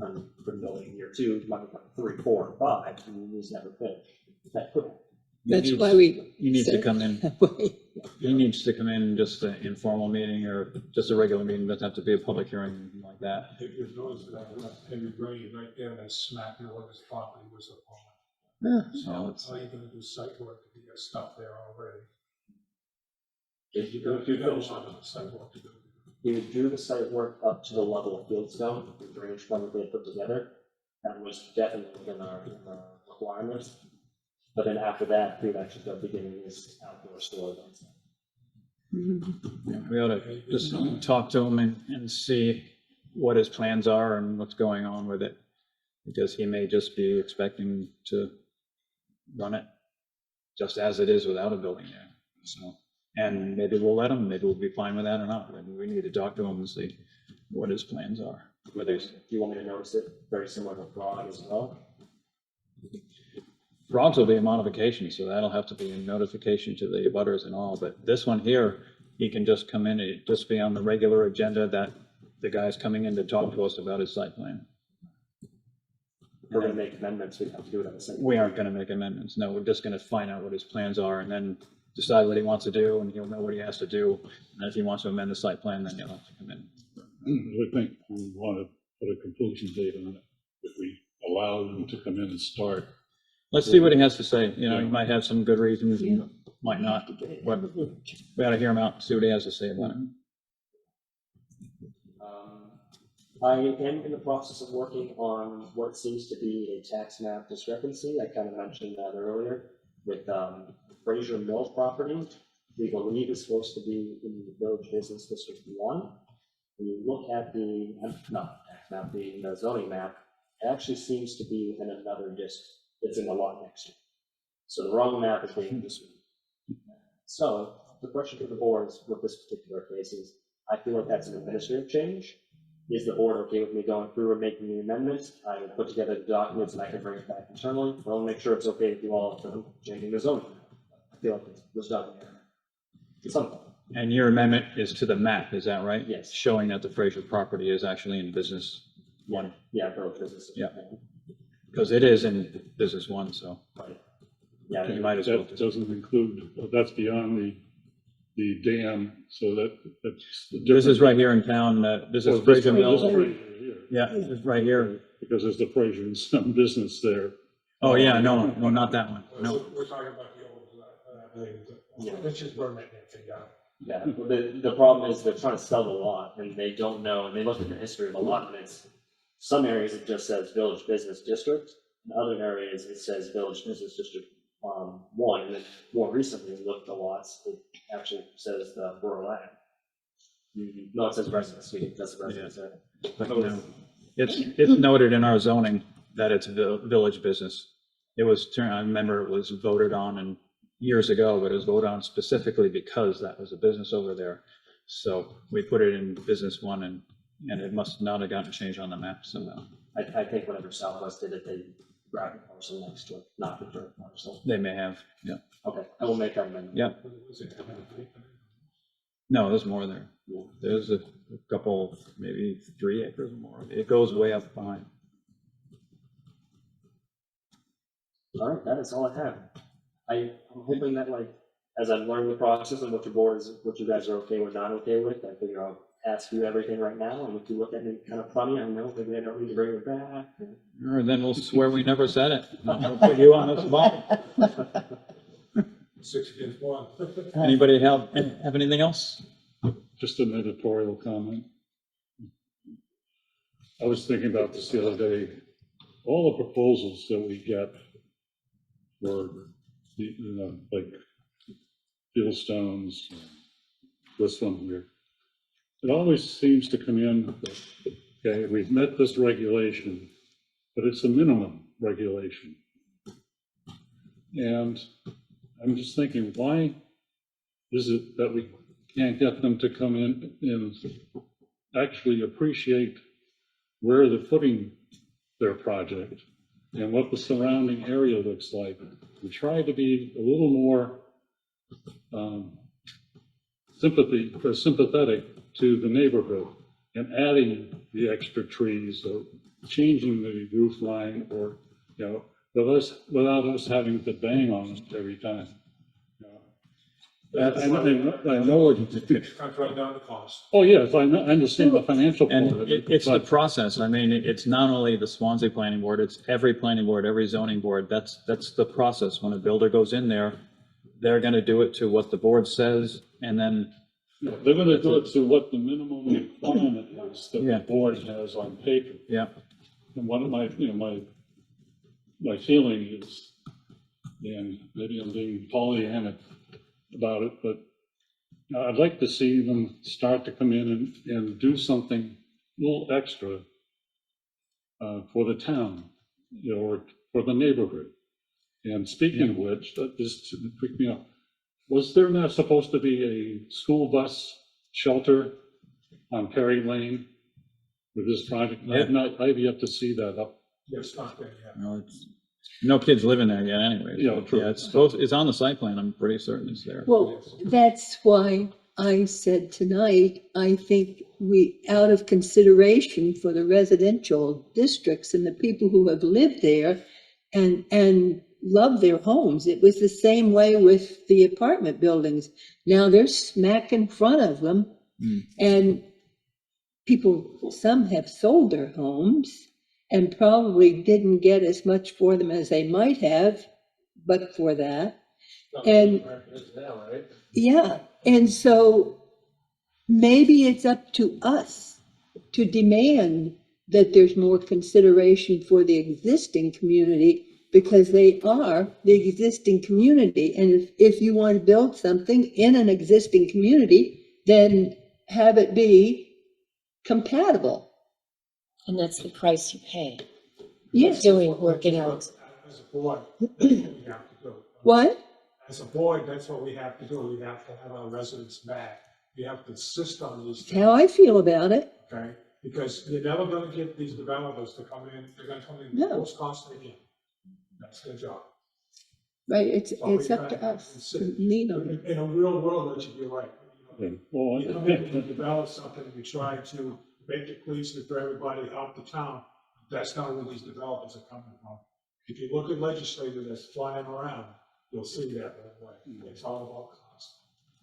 on the building in year 2, it might become 3, 4, and 5, and he's never finished. That could happen. That's why we. He needs to said come in. that way. He needs to come in just an informal meeting or just a regular meeting, doesn't have to be a public hearing, anything like that. If you notice that I left heavy rain right there, and that smack middle of his property was upon. So So it's- how are you gonna do site work if you got stuff there already? If you If you finish on the site work to do. he withdrew the site work up to the level of Fieldstone, the drainage plan that they had put together. That was definitely within our requirements. But then after that, we actually started beginning this outdoor storage. We ought to just talk to him and see what his plans are and what's going on with it. Because he may just be expecting to run it just as it is without a building there, so. And maybe we'll let him, maybe we'll be fine with that or not. Maybe we need to talk to him and see what his plans are. Whether he's, Do you want me to notice it very similar to Frog as well? Frogs will be a modification, so that'll have to be a notification to the abutters and all, but this one here, he can just come in, it just be on the regular agenda that the guy's coming in to talk to us about his site plan. We're gonna make amendments, we have to do it at the same. We aren't gonna make amendments, no, we're just gonna find out what his plans are and then decide what he wants to do, and he'll know what he has to do. And if he wants to amend the site plan, then he'll have to come in. I think we want to put a completion date on it, if we allow them to come in and start. Let's see what he has to say, you know, he might have some good reasons, he might not, but we ought to hear him out, see what he has to say about it. I am in the process of working on what seems to be a tax map discrepancy. I kind of mentioned that earlier with Fraser Mill property. We believe is supposed to be in the Village Business District 1. When you look at the, not tax map, the zoning map, it actually seems to be within another district. It's in the lot next to it. So the wrong map is being this one. So the question for the board is, with this particular case is, I feel like that's an administrative change. Is the board okay with me going through and making the amendments? I will put together the documents and I can bring it back internally. I'll make sure it's okay with you all for changing the zoning. I feel like it was done here. Something. And your amendment is to the map, is that right? Yes. Showing that the Fraser property is actually in business one, Yeah, Village Business. Yeah. because it is in business one, so. Right. Yeah, You might as well. That doesn't include, that's beyond the dam, so that's. This is right here in town, this is Fraser This Mill. is Fraser here, Yeah, it's right here. because there's the Fraser and some business there. Oh, yeah, no, not that one, no. We're talking about the old, Yeah. let's just burn that damn thing down. yeah. The problem is they're trying to sell the lot and they don't know, and they look at the history of the lot and it's, some areas it just says Village Business District. In other areas it says Village Business District 1, and then more recently we looked at the lots, it actually says the rural ag. No, it says residence, it does residence area. But, you know, it's noted in our zoning that it's a village business. It was, I remember it was voted on and years ago, but it was voted on specifically because that was a business over there. So we put it in business one and it must not have gotten changed on the map somehow. I think whenever Southwest did it, they grabbed the parcel next to it, not the dirt parcel. They may have, yeah. Okay, I will make that amendment. Yeah. No, there's more there. There's a couple, maybe 3 acres or more. It goes way up behind. All right, that is all I have. I'm hoping that, like, as I'm learning the process and what your board is, what you guys are okay with, not okay with, I figure I'll ask you everything right now, and if you look at me kind of funny, I know maybe I don't need to bring it back. Or then we'll swear we never said it. We'll put you on the spot. 6 against 1. Anybody have anything else? Just an editorial comment. I was thinking about this the other day. All the proposals that we get for, like Fieldstones, this one here, it always seems to come in, okay, we've met this regulation, but it's a minimum regulation. And I'm just thinking, why is it that we can't get them to come in and actually appreciate where they're putting their project and what the surrounding area looks like? We try to be a little more sympathetic to the neighborhood and adding the extra trees or changing the roof line, or, without us having to bang on it every time. I know what you do. Comes right down to cost. Oh, yes, I understand the financial part And of it. it's the but- process. I mean, it's not only the Swanzey Planning Board, it's every planning board, every zoning board. That's the process. When a builder goes in there, they're gonna do it to what the board says, and then They're gonna do it to what the minimum requirement is that Yeah. the board has on paper. Yeah. And one of my, my feeling is, and maybe I'm being Pollyanna about it, but I'd like to see them start to come in and do something a little extra for the town, or for the neighborhood. And speaking of which, this picked me up. Was there not supposed to be a school bus shelter on Perry Lane with this project? I've yet to see that up. Yes, not there yet. No, no kids living there yet anyway. Yeah, true. It's on the site plan, I'm pretty certain it's there. Well, that's why I said tonight, I think we, out of consideration for the residential districts and the people who have lived there and love their homes, it was the same way with the apartment buildings. Now they're smack in front of them, and people, some have sold their homes and probably didn't get as much for them as they might have, but for that. And yeah, and so maybe it's up to us to demand that there's more consideration for the existing community, because they are the existing community. And if you want to build something in an existing community, then have it be compatible. And that's the price you pay. Yes. Working out. As a board, that's what we have to do. What? As a board, that's what we have to do. We have to have our residents back. We have to insist on these That's how I things, feel about it. okay? Because you're never gonna get these developers to come in, they're gonna come in No. the most cost they can. That's their job. Right, it's So we up to gotta us to insist. lean on it. In a real world, that should be right. Well, You come in and develop something, and you try to make it pleasing for everybody out the town, that's not where these developers are coming from. If you look at legislators that's flying around, you'll see that right away. It's all about cost.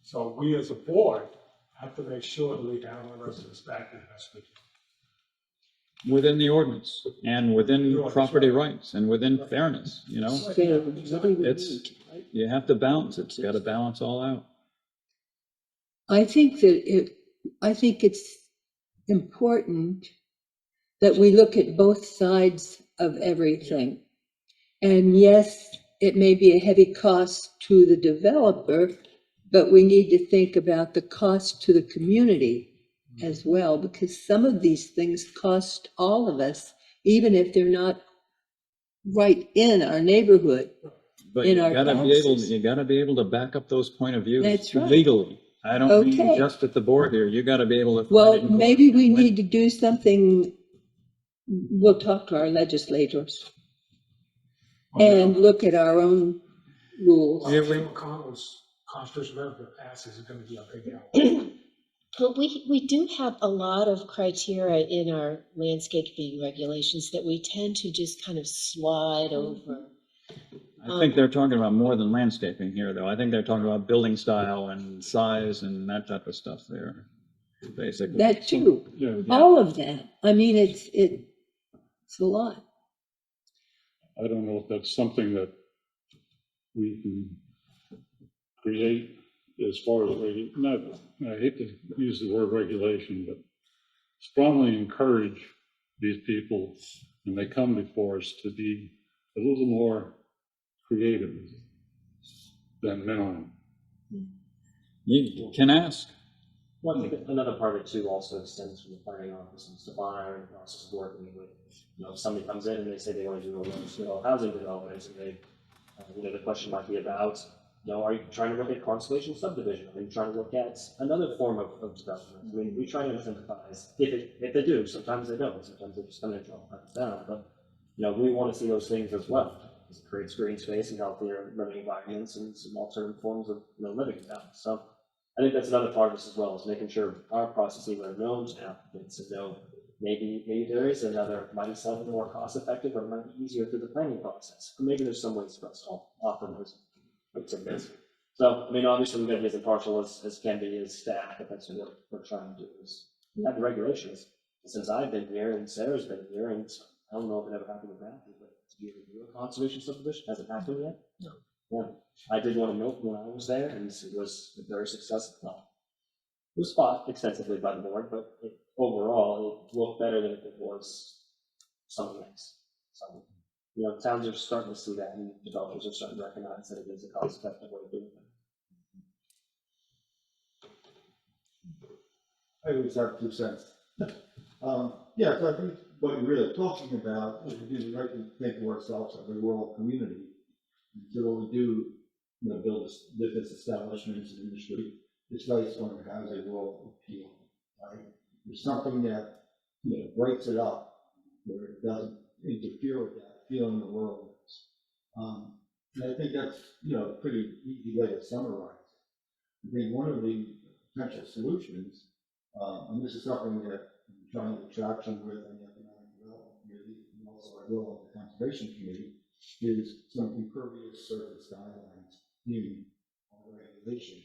So we as a board have to make sure that we have our residents back in the best we can. Within the ordinance and within property rights and within fairness, it's, you have to balance it. It's got to balance all out. I think it's important that we look at both sides of everything. And yes, it may be a heavy cost to the developer, but we need to think about the cost to the community as well, because some of these things cost all of us, even if they're not right in our neighborhood. But In you our gotta be able, taxes. you gotta be able to back up those point of views That's right. legally. I don't mean Okay. just at the board here. You gotta be able to. Well, maybe we need to do something, we'll talk to our legislators and look at our own rules. If McConnell's constitutional amendment passes, it's gonna be a big help. But we do have a lot of criteria in our landscaping regulations that we tend to just kind of slide over. I think they're talking about more than landscaping here, though. I think they're talking about building style and size and that type of stuff there, basically. That too, Yeah, all of that. I mean, it's a lot. I don't know if that's something that we can create as far as, I hate to use the word regulation, but strongly encourage these people when they come before us to be a little more creative than minimum. You can ask. Well, I think another part of it too also extends from the planning office and the hiring process of working with, if somebody comes in and they say they want to do a large-scale housing development, and they, the question might be about, are you trying to look at conservation subdivision? Are you trying to look at another form of development? I mean, we try to incentivize, if they do, sometimes they don't, sometimes they just come in and drop it down, but, we want to see those things as well. It creates green space and healthier living environments and some alternative forms of, living in town. So I think that's another part of this as well, is making sure our processes are known to applicants and know maybe there is another, might be something more cost effective or it might be easier through the planning process. Or maybe there's some ways for us to offer those tidbits. So, I mean, obviously we've got to be as impartial as can be as staff, but that's what we're trying to do is we have the regulations. Since I've been here and Sarah's been here, and I don't know if it ever happened with Matthew, but to be review a conservation subdivision, hasn't happened yet? No. Yeah, I did one in Milton when I was there, and it was very successful. was fought extensively by the board, but overall, it looked better than if it was something else. So, towns are starting to see that, and developers are starting to recognize that it is a cost-effective way of doing it. I always have 2 cents. Yeah, so I think what we're really talking about is we do the right thing to think of ourselves as a rural community. And so what we do, build this business establishments and industry, it's right going to have a rural appeal, right? There's something that, breaks it up, where it doesn't interfere with that feeling the world is. And I think that's, a pretty easy way to summarize it. I think one of the potential solutions, and this is something that I'm trying to get traction with on the Economic Development Committee, and also I will on the Conservation Committee, is some impervious surface guidelines in our regulations.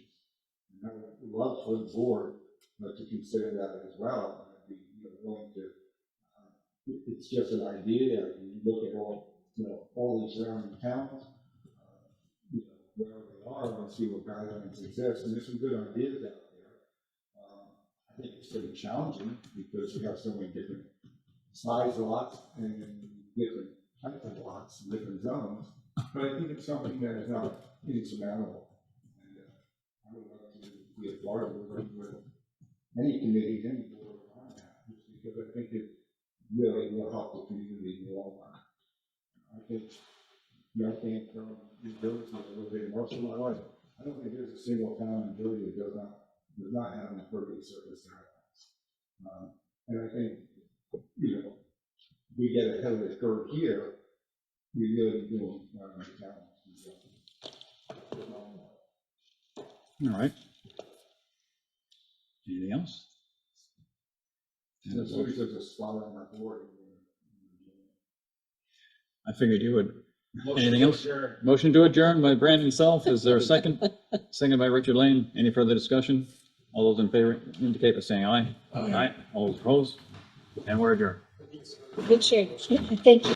And I would love for the board to consider that as well. I'd be willing to. It's just an idea. You look at all these surrounding towns, where they are, and see what guidelines exist. And there's some good ideas out there. I think it's pretty challenging because we have so many different size lots and different types of lots, and different zones. But I think it's something that is not insurmountable. And I would like to be a part of it, working with any committee, any board on that, just because I think it really will help the community in the long run. I think, I came from New Jersey a little bit most of my life. I don't think there's a single town in Jersey that does not have an impervious surface guidelines. And I think, we get ahead of the curve here, we really do challenge. All right. Anything else? There's always a spot on my board. I figured you would. Anything else? Motion to adjourn by Brandon Self. Is there a second? Second by Richard Lane. Any further discussion? All those in favor indicate by saying aye. Aye. All those opposed? And we're adjourned. Good share. Thank you.